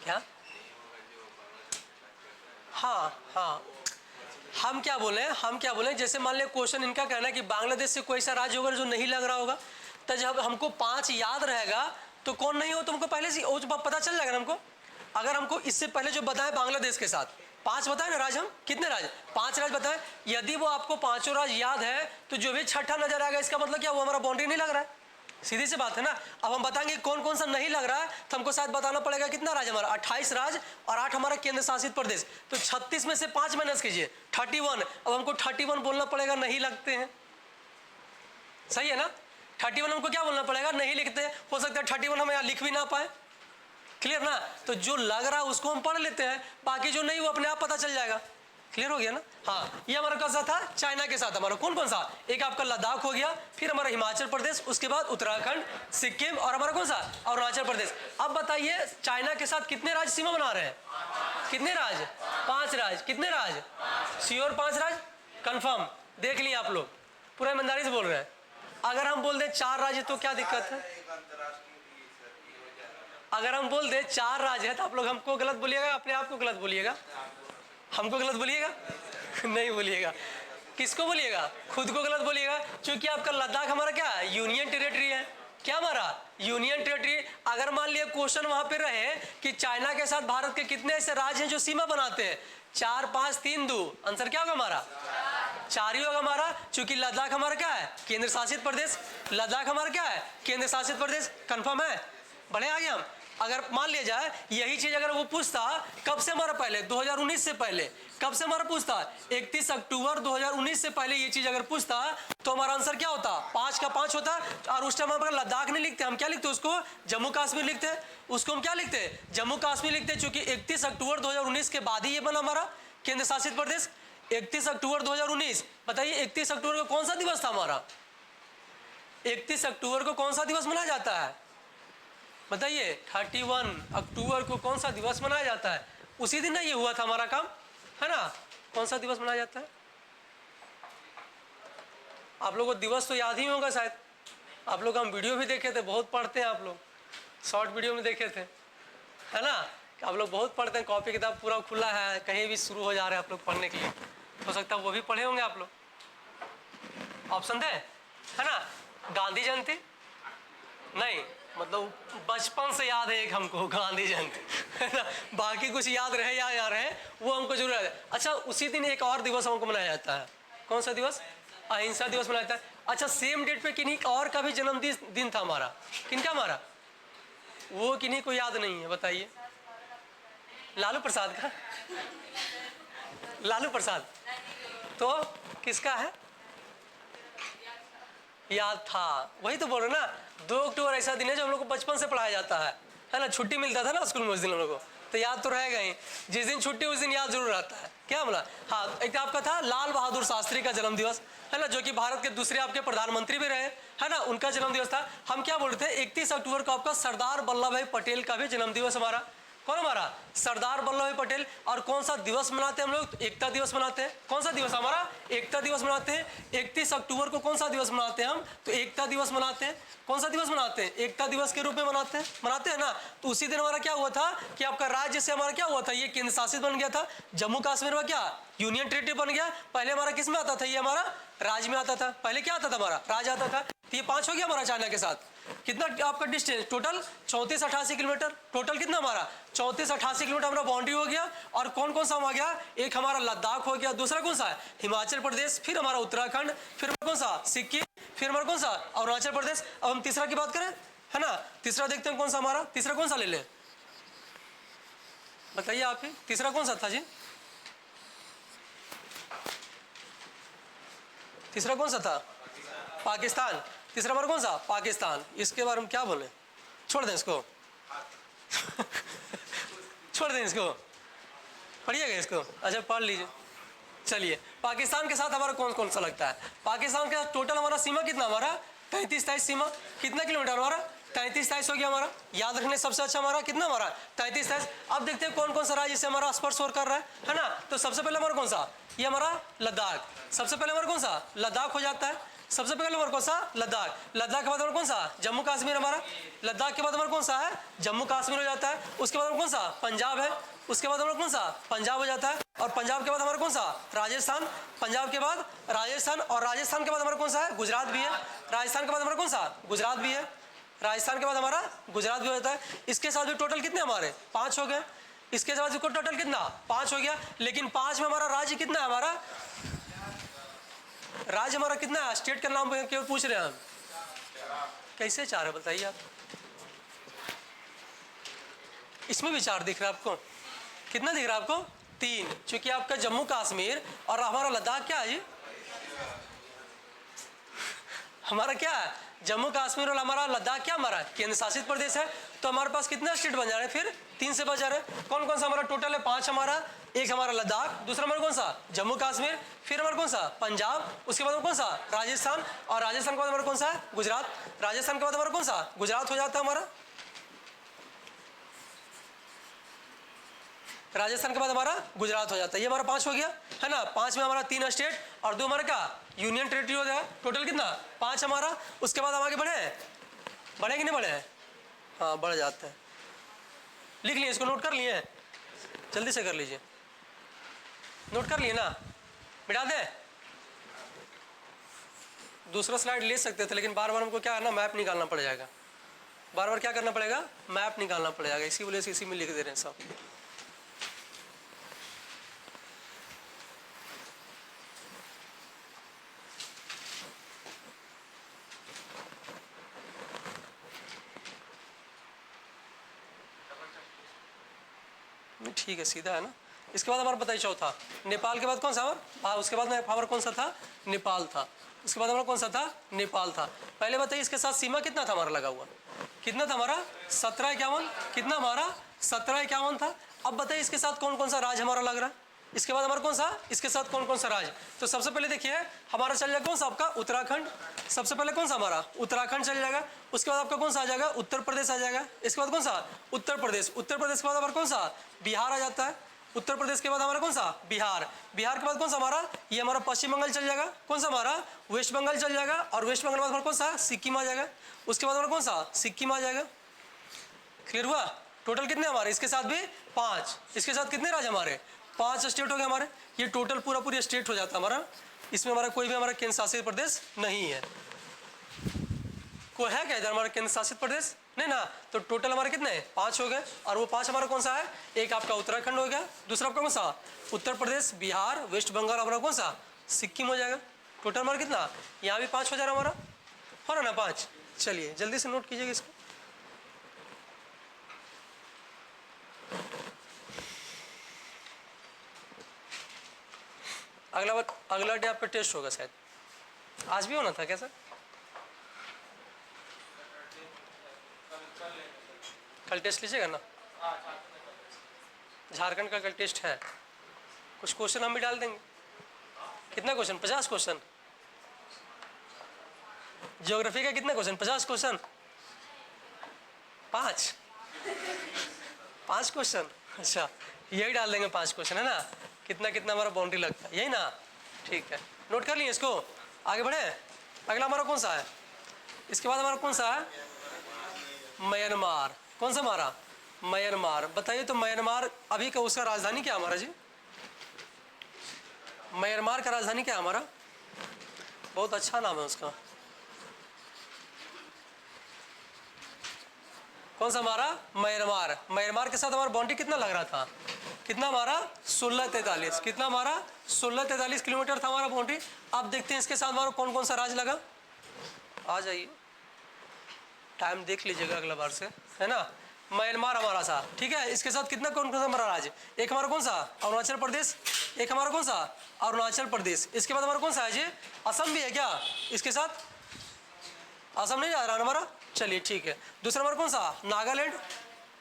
क्या, हाँ हाँ, हम क्या बोले, जैसे मान लिया क्वेश्चन इनका कहना है कि बांग्लादेश से कोई सा राज्य होगा जो नहीं लग रहा होगा, तो जब हमको 5 याद रहेगा तो कौन नहीं हो, तुमको पहले से वो पता चल जाएगा ना हमको। अगर हमको इससे पहले जो बताए बांग्लादेश के साथ 5 बताए ना राज्य, हम कितने राज्य 5 राज्य बताए। यदि वो आपको 5 राज्य याद है तो जो भी छठा नजर आएगा इसका मतलब क्या, वो हमारा बाउंड्री नहीं लग रहा है। सीधी सी बात है ना। अब हम बताएंगे कौन कौन सा नहीं लग रहा है, तो हमको शायद बताना पड़ेगा कितना राज्य हमारा 28 राज्य और 8 हमारा केंद्र शासित प्रदेश। तो 36 में से 5 माइनस कीजिए 31। अब हमको 31 बोलना पड़ेगा, नहीं लगते हैं, सही है ना। 31 हमको क्या बोलना पड़ेगा, नहीं लिखते। हो सकता है 31 हम यहाँ लिख भी ना पाए, क्लियर ना। तो जो लग रहा है उसको हम पढ़ लेते हैं, बाकी जो नहीं वो अपने आप पता चल जाएगा। क्लियर हो गया ना। हाँ, ये हमारा कौन सा था चाइना के साथ हमारा कौन कौन सा, एक आपका लद्दाख हो गया, फिर हमारा हिमाचल प्रदेश, उसके बाद उत्तराखंड, सिक्किम, और हमारा कौन सा अरुणाचल प्रदेश। अब बताइए चाइना के साथ कितने राज्य सीमा बना रहे हैं, कितने राज्य 5 राज्य। कितने राज्य श्योर 5 राज्य कंफर्म, देख लिए आप लोग, पूरा ईमानदारी से बोल रहे हैं। अगर हम बोल दें 4 राज्य तो क्या दिक्कत है, अगर हम बोल दे 4 राज्य है तो आप लोग हमको गलत बोलिएगा, अपने आप को गलत बोलिएगा? हमको गलत बोलिएगा? नहीं बोलिएगा। किसको बोलिएगा? खुद को गलत बोलिएगा, क्योंकि आपका लद्दाख हमारा क्या है? यूनियन टेरिटरी है। क्या हमारा? Union territory. अगर मान लिया क्वेश्चन वहां पे रहे कि चाइना के साथ भारत के कितने ऐसे राज्य हैं जो सीमा बनाते हैं, 4 5 3 2, आंसर क्या होगा हमारा? 4 ही होगा हमारा, क्योंकि लद्दाख हमारा क्या है? केंद्र शासित प्रदेश। लद्दाख हमारा क्या है? केंद्र शासित प्रदेश। कंफर्म है? बढ़े आगे हम। अगर मान लिया जाए यही चीज अगर वो पूछता कब से हमारा पहले, 2019 से पहले, कब से हमारा पूछता 31 अक्टूबर 2019 से पहले ये चीज अगर पूछता तो हमारा आंसर क्या होता? 5 का 5 होता। और उस टाइम हम लद्दाख नहीं लिखते, हम क्या लिखते? उसको जम्मू कश्मीर लिखते। उसको हम क्या लिखते? जम्मू कश्मीर लिखते, क्योंकि 31 अक्टूबर 2019 के बाद ही ये बना हमारा केंद्र शासित प्रदेश। 31 अक्टूबर 2019, बताइए 31 अक्टूबर को कौन सा दिवस था हमारा? 31 अक्टूबर को कौन सा दिवस मनाया जाता है? बताइए 31 अक्टूबर को कौन सा दिवस मनाया जाता है? उसी दिन ना ये हुआ था हमारा काम, है ना? कौन सा दिवस मनाया जाता है? आप लोगों को दिवस तो याद ही होगा शायद। आप लोग हम वीडियो भी देखे थे, बहुत पढ़ते हैं आप लोग, शॉर्ट वीडियो में देखे थे, है ना? आप लोग बहुत पढ़ते हैं, कॉपी किताब पूरा खुला है, कहीं भी शुरू हो जा रहे हैं आप लोग पढ़ने के लिए। हो सकता है वो भी पढ़े होंगे आप लोग। ऑप्शन दे, है ना? गांधी जयंती नहीं, मतलब बचपन से याद है एक हमको गांधी जयंती, है ना? बाकी कुछ याद रहे या याद रहे वो हमको जरूर याद है। अच्छा, उसी दिन एक और दिवस हमको मनाया जाता है। कौन सा दिवस? अहिंसा दिवस मनाया जाता है। अच्छा, सेम डेट पे किन्हीं और का भी जन्मदिन दिन था हमारा। किनका हमारा? वो किन्हीं को याद नहीं है, बताइए। लालू प्रसाद का? लालू प्रसाद तो किसका है? याद था, वही तो बोल रहे ना। 2 अक्टूबर ऐसा दिन है जो हम लोग को बचपन से पढ़ाया जाता है ना? छुट्टी मिलता था ना स्कूल में उस दिन हम लोग को, तो याद तो रहेगा ही। जिस दिन छुट्टी उस दिन याद जरूर रहता है। क्या बोला? हाँ, एक आपका था लाल बहादुर शास्त्री का जन्म दिवस, है ना? जो कि भारत के दूसरे आपके प्रधानमंत्री भी रहे, है ना? उनका जन्म दिवस था। हम क्या बोल रहे थे? 31 अक्टूबर को आपका सरदार वल्लभ भाई पटेल का भी जन्म दिवस हमारा। कौन हमारा? सरदार वल्लभ भाई पटेल। और कौन सा दिवस मनाते हैं हम लोग? एकता दिवस मनाते हैं। कौन सा दिवस हमारा? एकता दिवस मनाते हैं। 31 अक्टूबर को कौन सा दिवस मनाते हैं हम? तो एकता दिवस मनाते हैं। कौन सा दिवस मनाते हैं? एकता दिवस के रूप में मनाते हैं ना? तो उसी दिन हमारा क्या हुआ था कि आपका राज्य से हमारा क्या हुआ था? ये केंद्र शासित बन गया था। जम्मू कश्मीर में क्या यूनियन टेरिटरी बन गया। पहले हमारा किस में आता था? ये हमारा राज्य में आता था। पहले क्या आता था? हमारा राज्य आता था। तो ये 5 हो गया हमारा चाइना के साथ। कितना आपका डिस्टेंस? Total 34-88 kilometre. टोटल कितना हमारा? 34-88 किलोमीटर हमारा बाउंड्री हो गया। और कौन कौन सा आ गया? एक हमारा लद्दाख हो गया, दूसरा कौन सा है? हिमाचल प्रदेश, फिर हमारा उत्तराखंड, फिर कौन सा? सिक्किम, फिर हमारा कौन सा? अरुणाचल प्रदेश। अब हम तीसरा की बात करें, है ना? तीसरा देखते हैं कौन सा हमारा। तीसरा कौन सा ले लें? बताइए आप ही, तीसरा कौन सा था जी? तीसरा कौन सा था? पाकिस्तान। तीसरा बार कौन सा? पाकिस्तान। इसके बारे में क्या बोले? छोड़ दें इसको। छोड़ दें इसको, पढ़िएगा इसको। अच्छा, पढ़ लीजिए। चलिए, पाकिस्तान के साथ हमारा कौन कौन सा लगता है? पाकिस्तान के साथ टोटल हमारा सीमा कितना? हमारा 33-23 सीमा। कितना किलोमीटर हमारा? 33-23 हो गया हमारा। याद रखने सबसे अच्छा हमारा कितना? हमारा 33-23। अब देखते हैं कौन कौन सा राज्य से हमारा स्पर्श और कर रहा है ना? तो सबसे पहले हमारा कौन सा? ये हमारा लद्दाख। सबसे पहले हमारा कौन सा? लद्दाख हो जाता है। सबसे पहले हमारा कौन सा? लद्दाख। लद्दाख के बाद हमारा कौन सा? जम्मू कश्मीर हमारा। लद्दाख के बाद हमारा कौन सा है? जम्मू कश्मीर हो जाता है। उसके बाद हमारा कौन सा? पंजाब है। उसके बाद हमारा कौन सा? पंजाब हो जाता है। और पंजाब के बाद हमारा कौन सा? राजस्थान। पंजाब के बाद राजस्थान, और राजस्थान के बाद हमारा कौन सा है? गुजरात भी है। राजस्थान के बाद हमारा कौन सा? गुजरात भी है। राजस्थान के बाद हमारा गुजरात भी हो जाता है। इसके साथ भी टोटल कितने हमारे? 5 हो गए। इसके साथ टोटल कितना? 5 हो गया। लेकिन 5 में हमारा राज्य कितना है? हमारा राज्य हमारा कितना है? स्टेट का नाम केवल पूछ रहे हैं हम। कैसे 4 है बताइए आप? इसमें भी 4 दिख रहा है आपको? कितना दिख रहा है आपको? 3। चूंकि आपका जम्मू कश्मीर और हमारा लद्दाख क्या है जी? हमारा क्या है? जम्मू कश्मीर और हमारा लद्दाख क्या हमारा केंद्र शासित प्रदेश है। तो हमारे पास कितना स्टेट बन जा रहे हैं? फिर 3 से बच जा रहे हैं। कौन कौन सा हमारा टोटल है? 5 हमारा। एक हमारा लद्दाख, दूसरा हमारा कौन सा? जम्मू कश्मीर, फिर हमारा कौन सा? पंजाब, उसके बाद कौन सा? राजस्थान, और राजस्थान के बाद हमारा कौन सा है? गुजरात। राजस्थान के बाद हमारा कौन सा? गुजरात हो जाता है हमारा। राजस्थान के बाद हमारा गुजरात हो जाता है। ये हमारा 5 हो गया, है ना? 5 में हमारा 3 स्टेट और 2 हमारा क्या? यूनियन टेरिटरी हो गया। टोटल कितना? 5 हमारा। उसके बाद हम आगे बढ़े कि नहीं बढ़े? हाँ, बढ़ जाते हैं। लिख लिए, इसको नोट कर लिए, जल्दी से कर लीजिए, नोट कर लिए ना, मिटा दें। दूसरा स्लाइड ले सकते थे, लेकिन बार बार हमको क्या है ना, मैप निकालना पड़ जाएगा, बार बार क्या करना पड़ेगा, मैप निकालना पड़ जाएगा, इसी वजह से इसी में लिख दे रहे हैं सब। ठीक है, सीधा है ना। इसके बाद हमारा बताइए चौथा, नेपाल के बाद कौन सा हमारा, उसके बाद हमारा कौन सा था, नेपाल था। उसके बाद हमारा कौन सा था, नेपाल था। पहले बताइए इसके साथ सीमा कितना था हमारा लगा हुआ, कितना था हमारा 1751, कितना हमारा 1751 था। अब बताइए इसके साथ कौन कौन सा राज्य हमारा लग रहा है, इसके बाद हमारा कौन सा, इसके साथ कौन कौन सा राज्य। तो सबसे पहले देखिए हमारा चल जाएगा कौन सा आपका, उत्तराखंड। सबसे पहले कौन सा हमारा उत्तराखंड चल जाएगा। उसके बाद आपका कौन सा आ जाएगा, उत्तर प्रदेश आ जाएगा। इसके बाद कौन सा, उत्तर प्रदेश। उत्तर प्रदेश के बाद हमारा कौन सा, बिहार आ जाता है। उत्तर प्रदेश के बाद हमारा कौन सा, बिहार। बिहार के बाद कौन सा हमारा, ये हमारा पश्चिम बंगाल चल जाएगा। कौन सा हमारा, वेस्ट बंगाल चल जाएगा। और वेस्ट बंगाल के बाद हमारा कौन सा, सिक्किम आ जाएगा। उसके बाद हमारा कौन सा, सिक्किम आ जाएगा। क्लियर हुआ। टोटल कितने हमारे, इसके साथ भी 5, इसके साथ कितने राज्य हमारे, 5 स्टेट हो गए हमारे। ये टोटल पूरा पूरी स्टेट हो जाता है हमारा। इसमें हमारा कोई भी हमारा केंद्र शासित प्रदेश नहीं है। कोई है क्या इधर हमारा केंद्र शासित प्रदेश, नहीं ना। तो टोटल हमारे कितने, 5 हो गए। और वो 5 हमारा कौन सा है, एक आपका उत्तराखंड हो गया, दूसरा आपका कौन सा, उत्तर प्रदेश, बिहार, वेस्ट बंगाल, हमारा कौन सा, सिक्किम हो जाएगा। टोटल हमारा कितना, यहाँ भी 5 हो जा रहा हमारा, हो रहा ना 5। चलिए जल्दी से नोट कीजिएगा इसको। अगला डे आप पे टेस्ट होगा शायद, आज भी होना था क्या सर, कल टेस्ट लीजिएगा ना, झारखंड का कल टेस्ट है। कुछ क्वेश्चन हम भी डाल देंगे। कितना क्वेश्चन, 50 क्वेश्चन। ज्योग्राफी का कितना क्वेश्चन, 50 क्वेश्चन, 5 क्वेश्चन। अच्छा यही डाल देंगे 5 क्वेश्चन, है ना। कितना कितना हमारा बाउंड्री लगता है, यही ना। ठीक है, नोट कर लिए इसको, आगे बढ़े। अगला हमारा कौन सा है, इसके बाद हमारा कौन सा है, म्यांमार। कौन सा हमारा, म्यांमार। बताइए तो म्यांमार अभी का उसका राजधानी क्या हमारा जी, म्यांमार का राजधानी क्या हमारा, बहुत अच्छा नाम है उसका, कौन सा हमारा, म्यांमार। म्यांमार के साथ हमारा बाउंड्री कितना लग रहा था, कितना हमारा 1643, कितना हमारा 1643 किलोमीटर था हमारा बाउंड्री। अब देखते हैं इसके साथ हमारा कौन कौन सा राज्य लगा। आ जाइए, टाइम देख लीजिएगा अगला बार से, है ना। म्यांमार हमारा सा, ठीक है। इसके साथ कितना कौन कौन सा हमारा राज्य, एक हमारा कौन सा, अरुणाचल प्रदेश, एक हमारा कौन सा, अरुणाचल प्रदेश। इसके बाद हमारा कौन सा है जी, असम भी है क्या, इसके साथ असम नहीं जा रहा हमारा, चलिए ठीक है। दूसरा हमारा कौन सा, नागालैंड।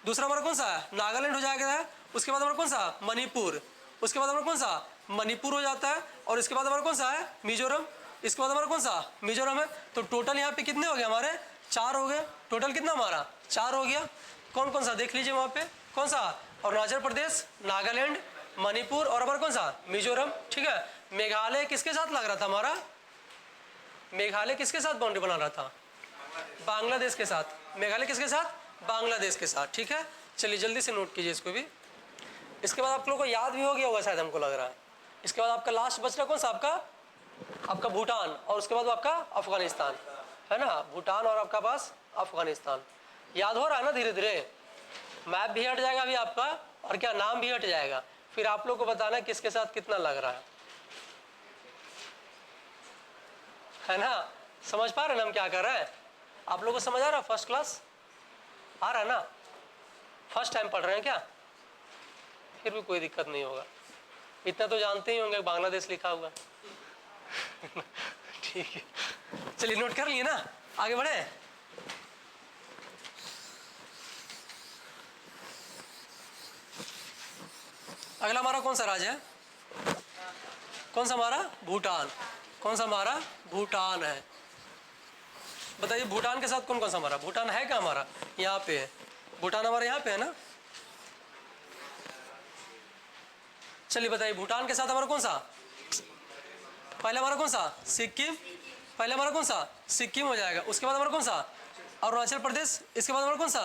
दूसरा हमारा कौन सा है, नागालैंड हो जाएगा। उसके बाद हमारा कौन सा, मणिपुर। उसके बाद हमारा कौन सा, मणिपुर हो जाता है। और इसके बाद हमारा कौन सा है, मिजोरम। इसके बाद हमारा कौन सा, मिजोरम है। तो टोटल यहाँ पे कितने हो गए हमारे, 4 हो गए। टोटल कितना हमारा, 4 हो गया। कौन कौन सा देख लीजिए वहाँ पे, कौन सा, अरुणाचल प्रदेश, नागालैंड, मणिपुर और हमारा कौन सा, मिजोरम, ठीक है। मेघालय किसके साथ लग रहा था हमारा, मेघालय किसके साथ बाउंड्री बना रहा था, बांग्लादेश के साथ। मेघालय किसके साथ, बांग्लादेश के साथ, ठीक है। चलिए जल्दी से नोट कीजिए इसको भी। इसके बाद आप लोगों को याद भी हो गया होगा शायद, हमको लग रहा है। इसके बाद आपका लास्ट बच रहा कौन सा, आपका भूटान। और उसके बाद आपका अफगानिस्तान, है ना। भूटान और आपका पास अफगानिस्तान। याद हो रहा है ना, धीरे धीरे मैप भी हट जाएगा अभी आपका, और क्या नाम भी हट जाएगा। फिर आप लोग को बताना किसके साथ कितना लग रहा है ना। समझ पा रहे हैं हम क्या कर रहे हैं, आप लोगों को समझ आ रहा है, फर्स्ट क्लास आ रहा है ना, फर्स्ट टाइम पढ़ रहे हैं क्या, फिर भी कोई दिक्कत नहीं होगा। इतना तो जानते ही होंगे बांग्लादेश लिखा हुआ ठीक है, चलिए नोट कर लिए ना, आगे बढ़े। अगला हमारा कौन सा राज्य है, कौन सा हमारा, भूटान। कौन सा हमारा, भूटान है। बताइए भूटान के साथ कौन कौन सा हमारा, भूटान है क्या हमारा, यहाँ पे है भूटान, हमारा यहाँ पे है ना। चलिए बताइए भूटान के साथ हमारा कौन सा, पहले हमारा कौन सा, सिक्किम। पहले हमारा कौन सा, सिक्किम हो जाएगा। उसके बाद हमारा कौन सा, अरुणाचल प्रदेश। इसके बाद हमारा कौन सा,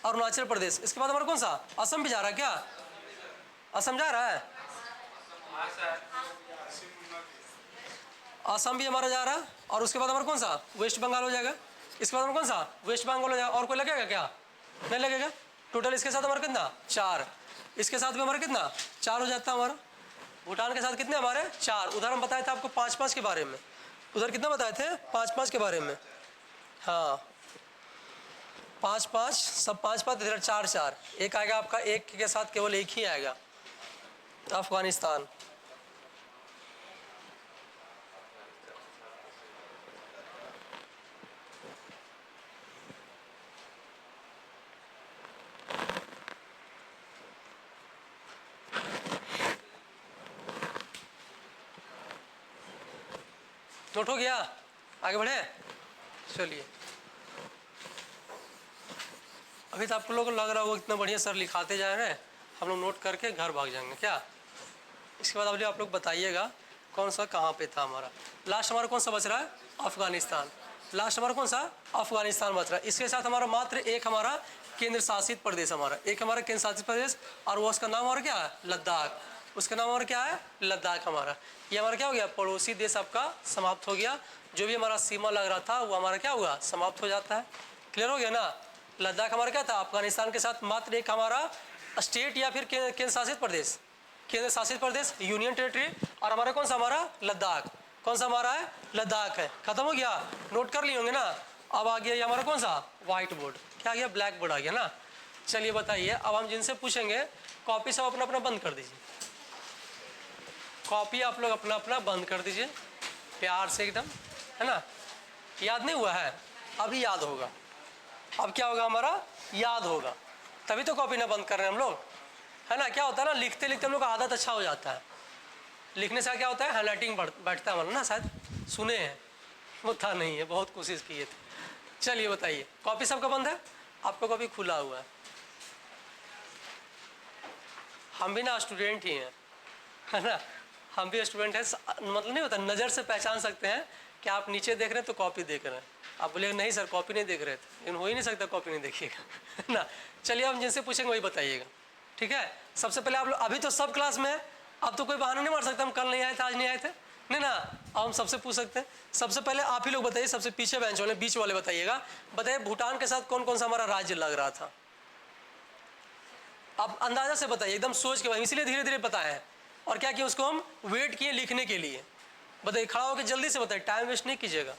अरुणाचल प्रदेश। इसके बाद हमारा कौन सा, असम भी जा रहा है क्या, असम जा रहा है, असम भी हमारा जा रहा है। और उसके बाद हमारा कौन सा, वेस्ट बंगाल हो जाएगा। इसके बाद हमारा कौन सा, वेस्ट बंगाल हो जाएगा। और कोई लगेगा क्या, नहीं लगेगा। टोटल इसके साथ हमारा कितना, 4। इसके साथ भी हमारा कितना, 4 हो जाता है हमारा। भूटान के साथ कितने हमारे, 4। उधर हम बताए थे आपको 5-5 के बारे में, उधर कितना बताए थे, 5-5 के बारे में। हाँ 5-5, सब 5-5, इधर 4-4। एक आएगा आपका, एक के साथ केवल एक ही आएगा, अफगानिस्तान। नोट हो गया, आगे बढ़े, चलिए। अभी तो आप लोगों को लग रहा होगा इतना बढ़िया सर लिखाते जा रहे हैं, हम लोग नोट करके घर भाग जाएंगे क्या। इसके बाद अभी आप लोग बताइएगा कौन सा कहाँ पे था हमारा। लास्ट हमारा कौन सा बच रहा है, अफगानिस्तान। लास्ट हमारा कौन सा, अफगानिस्तान बच रहा है। इसके साथ हमारा मात्र एक हमारा केंद्र शासित प्रदेश, हमारा एक हमारा केंद्र शासित प्रदेश, और वो उसका नाम हमारा क्या है, लद्दाख। उसका नाम हमारा क्या है, लद्दाख हमारा। ये हमारा क्या हो गया, पड़ोसी देश आपका समाप्त हो गया। जो भी हमारा सीमा लग रहा था वो हमारा क्या हुआ, समाप्त हो जाता है। क्लियर हो गया ना। लद्दाख हमारा क्या था, अफगानिस्तान के साथ मात्र एक हमारा स्टेट या फिर केंद्र शासित प्रदेश, केंद्र शासित प्रदेश, यूनियन टेरिटरी। और हमारा कौन सा, हमारा लद्दाख। कौन सा हमारा है, लद्दाख है। खत्म हो गया, नोट कर लिए होंगे ना। अब आ गया ये हमारा कौन सा, व्हाइट बोर्ड। क्या आ गया, ब्लैक बोर्ड आ गया ना। चलिए बताइए, अब हम जिनसे पूछेंगे कॉपी सब अपना अपना बंद कर दीजिए, कॉपी आप लोग अपना अपना बंद कर दीजिए प्यार से एकदम, है ना। याद नहीं हुआ है, अभी याद होगा। अब क्या होगा हमारा, याद होगा, तभी तो कॉपी ना बंद कर रहे हैं हम लोग, है ना। क्या होता है ना, लिखते लिखते हम लोग का आदत अच्छा हो जाता है। लिखने से क्या होता है, हैंडराइटिंग बैठता है हमारा ना, शायद सुने हैं, होता नहीं है, बहुत कोशिश किए थे। चलिए बताइए, कॉपी सबका बंद है, आपका कॉपी खुला हुआ है। हम भी ना स्टूडेंट ही हैं, है ना, हम भी स्टूडेंट हैं। मतलब नहीं होता, नज़र से पहचान सकते हैं कि आप नीचे देख रहे हैं तो कॉपी देख रहे हैं। आप बोले नहीं सर कॉपी नहीं देख रहे थे, लेकिन हो ही नहीं सकता कॉपी नहीं देखिएगा, है ना। चलिए हम जिनसे पूछेंगे वही बताइएगा, ठीक है। सबसे पहले आप लोग, अभी तो सब क्लास में है, अब तो कोई बहाना नहीं मार सकता हम कल नहीं आए थे, आज नहीं आए थे, नहीं ना। अब हम सबसे पूछ सकते हैं। सबसे पहले आप ही लोग बताइए, सबसे पीछे बेंच वाले, बीच वाले बताइएगा। बताइए भूटान के साथ कौन कौन सा हमारा राज्य लग रहा था। आप अंदाजा से बताइए, एकदम सोच के, इसीलिए धीरे धीरे बताए हैं। और क्या किया, उसको हम वेट किए लिखने के लिए। बताइए, खड़ा होकर जल्दी से बताइए, टाइम वेस्ट नहीं कीजिएगा।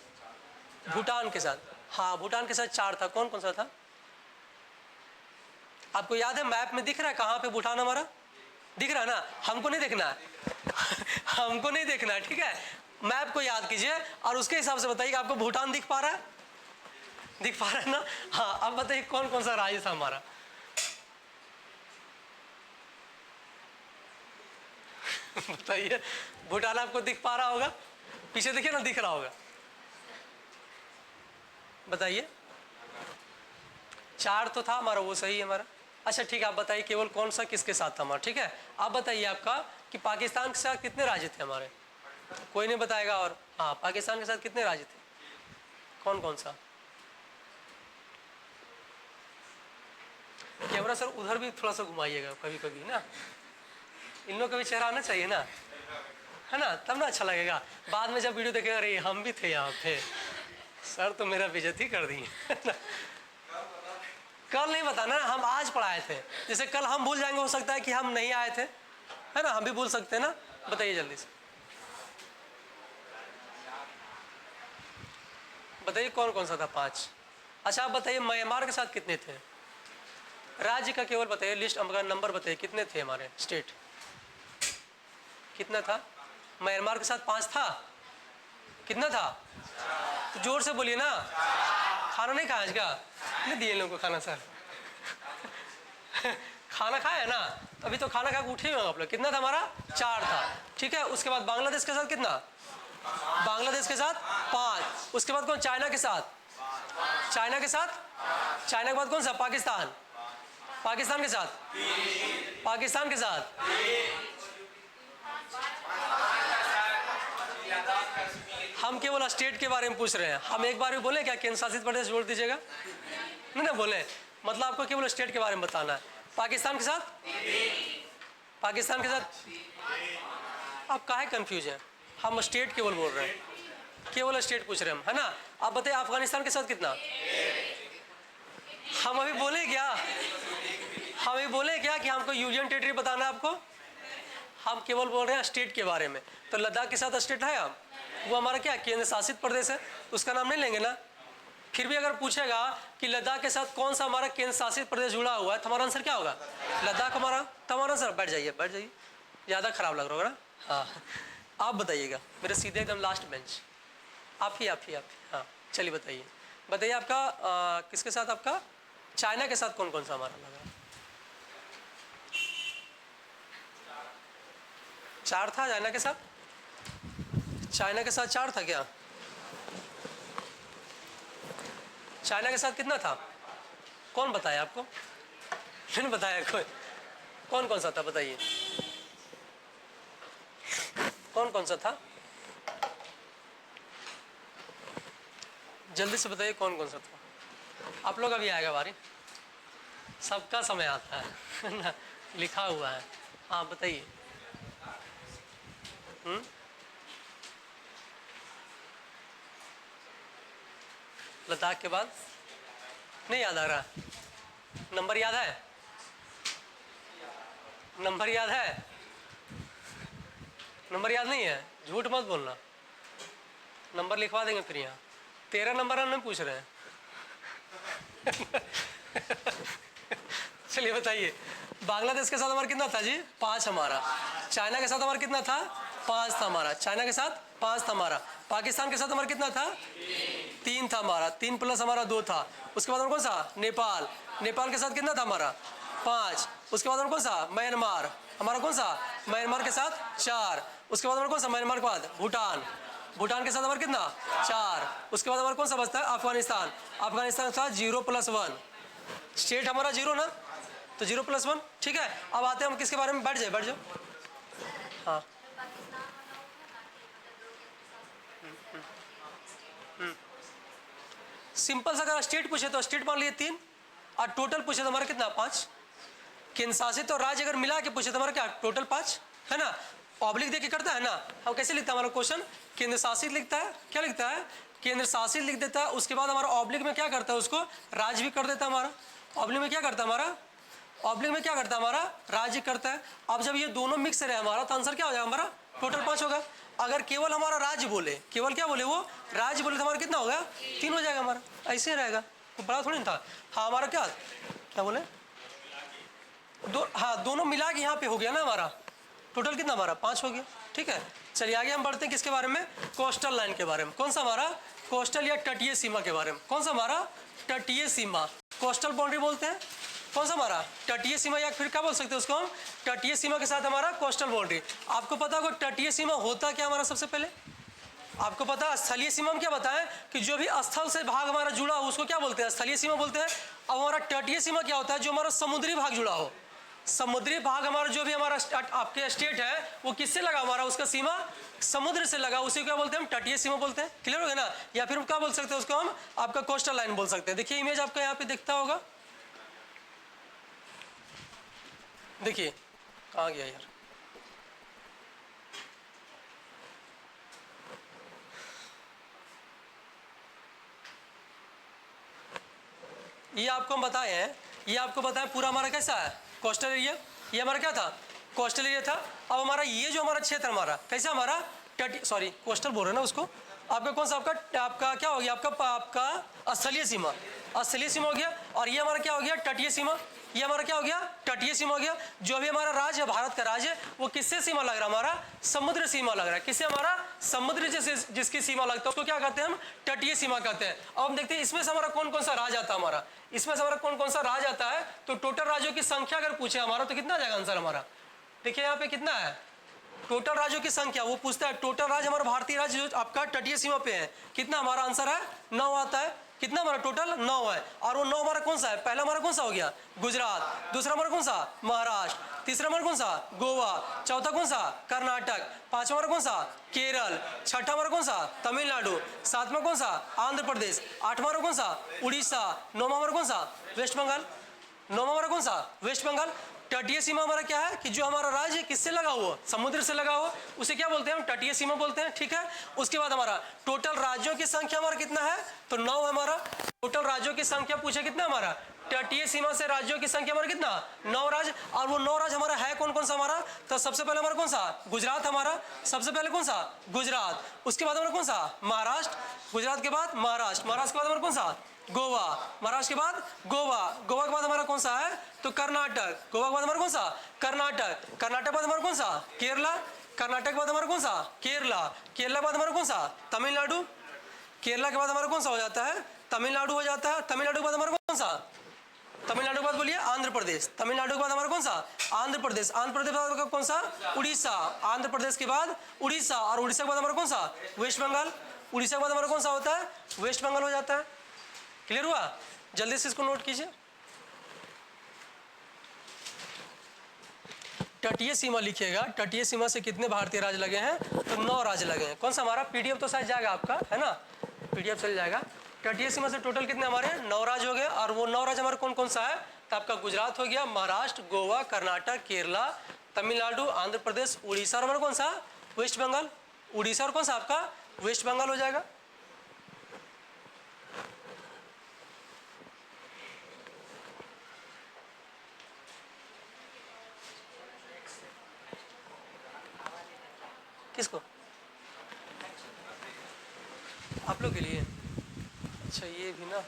भूटान के साथ, हाँ भूटान के साथ 4 था। कौन कौन सा था, आपको याद है, मैप में दिख रहा है कहाँ पे भूटान हमारा, दिख रहा है ना। हमको नहीं देखना है हमको नहीं देखना है, ठीक है। मैप को याद कीजिए और उसके हिसाब से बताइए आपको भूटान दिख पा रहा है, दिख पा रहा है ना। हाँ अब बताइए कौन कौन सा राज्य था हमारा बताइए, भूटान आपको दिख पा रहा होगा, पीछे देखिए ना, दिख रहा होगा। बताइए, 4 तो था हमारा, वो सही है हमारा। अच्छा ठीक है, आप बताइए केवल कौन सा किसके साथ था हमारा, ठीक है। आप बताइए आपका कि पाकिस्तान के साथ कितने राज्य थे हमारे, कोई नहीं बताएगा। और हाँ, पाकिस्तान के साथ कितने राज्य थे, कौन कौन सा। कैमरा सर उधर भी थोड़ा सा घुमाइएगा कभी कभी ना, इन लोग का भी चेहरा आना चाहिए ना, है ना, तब ना अच्छा लगेगा। बाद में जब वीडियो देखेगा, अरे हम भी थे यहाँ पे, सर तो मेरा बेइज्जती कर दी कल नहीं बताना, हम आज पढ़ाए थे। जैसे कल हम भूल जाएंगे, हो सकता है कि हम नहीं आए थे, है ना, हम भी भूल सकते हैं ना। बताइए जल्दी से, बताइए कौन कौन सा था, 5। अच्छा आप बताइए म्यांमार के साथ कितने थे, राज्य का केवल बताइए, लिस्ट नंबर बताइए कितने थे हमारे स्टेट, कितना था। म्यांमार के साथ 5 था, कितना था, तो जोर से बोलिए ना। खाना नहीं खाया आज का, नहीं दिए लोगों को खाना सर खाना खाया ना, तो अभी तो खाना खा के उठे हुए आप लोग। कितना था हमारा, 4 था, ठीक है। उसके बाद बांग्लादेश के साथ कितना, बांग्लादेश के साथ 5। उसके बाद कौन, चाइना के साथ, चाइना के साथ, चाइना के बाद कौन सा, पाकिस्तान, पाकिस्तान के साथ, पाकिस्तान के साथ, हम केवल स्टेट के बारे में पूछ रहे हैं। हम एक बार भी बोले क्या केंद्र शासित प्रदेश जोड़ दीजिएगा, नहीं ना बोले। मतलब आपको केवल स्टेट के बारे में बताना है। पाकिस्तान के साथ, पाकिस्तान के साथ आप काहे कंफ्यूज हैं? हम स्टेट केवल बोल रहे हैं, केवल स्टेट पूछ रहे हैं हम, है ना। आप बताइए अफगानिस्तान के साथ कितना? हम अभी बोले क्या, हम अभी बोले क्या कि हमको यूनियन टेरिटरी बताना है आपको? हम केवल बोल रहे हैं स्टेट के बारे में। तो लद्दाख के साथ स्टेट है हम, वो हमारा क्या केंद्र शासित प्रदेश है, उसका नाम नहीं लेंगे ना। फिर भी अगर पूछेगा कि लद्दाख के साथ कौन सा हमारा केंद्र शासित प्रदेश जुड़ा हुआ है, तो हमारा आंसर क्या होगा? लद्दाख हमारा। तो हमारा आंसर, बैठ जाइए बैठ जाइए, ज़्यादा खराब लग रहा होगा ना। हाँ आप बताइएगा, मेरे सीधे एकदम लास्ट बेंच, आप ही। हाँ चलिए बताइए, बताइए आपका किसके साथ, आपका चाइना के साथ कौन कौन सा हमारा लगा? 4 था चाइना के साथ, चाइना के साथ 4 था क्या? चाइना के साथ कितना था? कौन बताया आपको? नहीं बताया कोई? कौन कौन सा था बताइए, कौन कौन सा था? जल्दी से बताइए कौन कौन सा था। आप लोग अभी आएगा बारी, सबका समय आता है ना, लिखा हुआ है। हाँ बताइए। लद्दाख के बाद नहीं याद आ रहा? नंबर याद है? नंबर याद है? नंबर याद नहीं है? झूठ मत बोलना, नंबर लिखवा देंगे फिर यहाँ। 13 नंबर हम नहीं पूछ रहे हैं चलिए बताइए, बांग्लादेश के साथ हमारा कितना था जी? 5 हमारा। चाइना के साथ हमारा कितना था? 5 था हमारा। चाइना के साथ 5 था हमारा। पाकिस्तान के साथ हमारा कितना था? 3 था हमारा। 3 प्लस हमारा 2 था। उसके बाद कौन सा? नेपाल। नेपाल के साथ कितना था हमारा? 5। उसके बाद कौन सा? म्यांमार। हमारा कौन सा? म्यांमार के साथ 4। उसके बाद हमारा कौन सा? म्यांमार के बाद भूटान। भूटान के साथ हमारा कितना? 4। उसके बाद हमारा कौन सा बचता है? अफगानिस्तान। अफगानिस्तान के साथ 0 + 1। स्टेट हमारा 0 ना, तो 0 + 1 ठीक है। अब आते हैं हम किसके बारे में, बैठ जाए बैठ जाओ। हाँ सिंपल सा, अगर स्टेट पूछे तो स्टेट मान लिए 3, और टोटल पूछे तो हमारा कितना? 5। केंद्र शासित और राज्य अगर मिला के पूछे तो हमारा क्या? टोटल 5 है ना। ऑब्लिक देके करता है ना, हम कैसे लिखता है हमारा क्वेश्चन? केंद्र शासित लिखता है, क्या लिखता है? केंद्र शासित लिख देता है। उसके बाद हमारा ऑब्लिक में क्या करता है? उसको राज्य भी कर देता है हमारा। ऑब्लिक में क्या करता है हमारा? ऑब्लिक में क्या करता है हमारा? राज्य करता है। अब जब ये दोनों मिक्स रहे हमारा, तो आंसर क्या हो जाएगा हमारा? टोटल 5 होगा। अगर केवल हमारा राज्य बोले, केवल क्या बोले वो? राज्य बोले, तो हमारा कितना होगा? 3 हो जाएगा हमारा। ऐसे ही रहेगा, तो बड़ा थोड़ी ना था। हाँ हमारा क्या क्या बोले? हाँ दोनों मिला के यहाँ पे हो गया ना हमारा। टोटल कितना हमारा? 5 हो गया। ठीक है चलिए आगे हम बढ़ते हैं किसके बारे में? कोस्टल लाइन के बारे में। कौन सा हमारा? कोस्टल या तटीय सीमा के बारे में। कौन सा हमारा? तटीय सीमा, कोस्टल बाउंड्री बोलते हैं। कौन सा हमारा? तटीय सीमा, या फिर क्या बोल सकते हैं उसको हम? तटीय सीमा के साथ हमारा कोस्टल बाउंड्री। आपको पता होगा तटीय सीमा होता क्या हमारा? सबसे पहले आपको पता, स्थलीय सीमा में क्या बताएं कि जो भी स्थल से भाग हमारा जुड़ा हो उसको क्या बोलते हैं? स्थलीय सीमा बोलते हैं। अब हमारा तटीय सीमा क्या होता है? जो हमारा समुद्री भाग जुड़ा हो। समुद्री भाग हमारा जो भी हमारा आपके स्टेट है वो किससे लगा? हमारा उसका सीमा समुद्र से लगा, उसी को क्या बोलते हैं? हम तटीय सीमा बोलते हैं। क्लियर हो गया ना। या फिर क्या बोल सकते हैं उसको हम? आपका कोस्टल लाइन बोल सकते हैं। देखिए इमेज आपका यहाँ पे दिखता होगा, देखिए कहाँ गया यार? ये आपको हम बताए हैं, ये आपको बताया पूरा हमारा कैसा है? Coastal area. ये हमारा क्या था? कोस्टल एरिया था। अब हमारा ये जो हमारा क्षेत्र हमारा कैसा? हमारा सॉरी कोस्टल बोल रहे हैं ना उसको। आपका कौन सा? आपका क्या हो गया? आपका स्थलीय सीमा, स्थलीय सीमा हो गया। और ये हमारा क्या हो गया? तटीय सीमा। ये हमारा क्या हो गया? तटीय सीमा हो गया। जो भी हमारा राज्य है, भारत का राज्य, वो किससे सीमा लग रहा है? हमारा समुद्र सीमा लग रहा है। किससे? हमारा समुद्र जैसे जिसकी सीमा लगता है उसको क्या कहते हैं हम? तटीय सीमा कहते हैं। अब हम देखते हैं इसमें से हमारा कौन कौन सा राज्य आता है हमारा। इसमें से हमारा कौन कौन सा राज्य आता है? तो टोटल राज्यों की संख्या अगर पूछे हमारा तो कितना आ जाएगा आंसर हमारा? देखिए यहाँ पे कितना है टोटल राज्यों की संख्या, वो पूछता है टोटल राज्य हमारा भारतीय राज्य जो आपका तटीय सीमा पे है कितना? हमारा आंसर है 9 आता है। कितना हमारा टोटल? 9 है। और वो 9 हमारा कौन सा है? पहला हमारा कौन सा हो गया? गुजरात। दूसरा हमारा कौन सा? महाराष्ट्र। तीसरा नंबर कौन सा, गोवा। चौथा कौन सा, कर्नाटक। पांचवा नंबर कौन सा, केरल। छठा नंबर कौन सा, तमिलनाडु। सातवां कौन सा, आंध्र प्रदेश। आठवां नंबर कौन सा, उड़ीसा। नौवां नंबर कौन सा, वेस्ट बंगाल। नौवां नंबर कौन सा, वेस्ट बंगाल। तटीय सीमा हमारा क्या है कि जो हमारा राज्य है किससे लगा हुआ, समुद्र से लगा हुआ, उसे क्या बोलते हैं हम, तटीय सीमा बोलते हैं, ठीक है। उसके बाद हमारा टोटल राज्यों की संख्या हमारा कितना है, तो 9 हमारा टोटल राज्यों की संख्या पूछे कितना हमारा, तटीय सीमा से राज्यों की संख्या हमारा कितना, 9 राज्य। और वो 9 राज्य हमारा है कौन कौन सा हमारा, तो सबसे पहले हमारा कौन सा, गुजरात हमारा, सबसे पहले कौन सा, गुजरात। उसके बाद हमारा कौन सा, महाराष्ट्र। गुजरात के बाद महाराष्ट्र। महाराष्ट्र के बाद हमारा कौन सा, गोवा। महाराष्ट्र के बाद गोवा। गोवा के बाद हमारा कौन सा है, तो कर्नाटक। गोवा के बाद हमारा कौन सा, कर्नाटक। कर्नाटक के बाद हमारा कौन सा, केरला। कर्नाटक के बाद हमारा कौन सा, केरला। केरला के बाद हमारा कौन सा, तमिलनाडु। केरला के बाद हमारा कौन सा हो जाता है, तमिलनाडु हो जाता है। तमिलनाडु के बाद हमारा कौन सा, तमिलनाडु के बाद बोलिए आंध्र प्रदेश। तमिलनाडु के बाद हमारा कौन सा, आंध्र प्रदेश। आंध्र प्रदेश के बाद कौन सा, उड़ीसा। आंध्र प्रदेश के बाद उड़ीसा। और उड़ीसा के बाद हमारा कौन सा, वेस्ट बंगाल। उड़ीसा के बाद हमारा कौन सा होता है, वेस्ट बंगाल हो जाता है। क्लियर हुआ, जल्दी से इसको नोट कीजिए। तटीय सीमा लिखिएगा, तटीय सीमा से कितने भारतीय राज्य लगे हैं, तो 9 राज्य लगे हैं। कौन सा हमारा, पीडीएफ तो शायद जाएगा आपका, है ना, पीडीएफ चल जाएगा। तटीय सीमा से टोटल कितने हमारे, 9 राज्य हो गए। और वो 9 राज्य हमारे कौन कौन सा है, तो आपका गुजरात हो गया, महाराष्ट्र, गोवा, कर्नाटक, केरला, तमिलनाडु, आंध्र प्रदेश, उड़ीसा और हमारा कौन सा, वेस्ट बंगाल। उड़ीसा और कौन सा आपका, वेस्ट बंगाल हो जाएगा। किसको, आप लोग के लिए, अच्छा ये भी ना।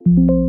Thank you.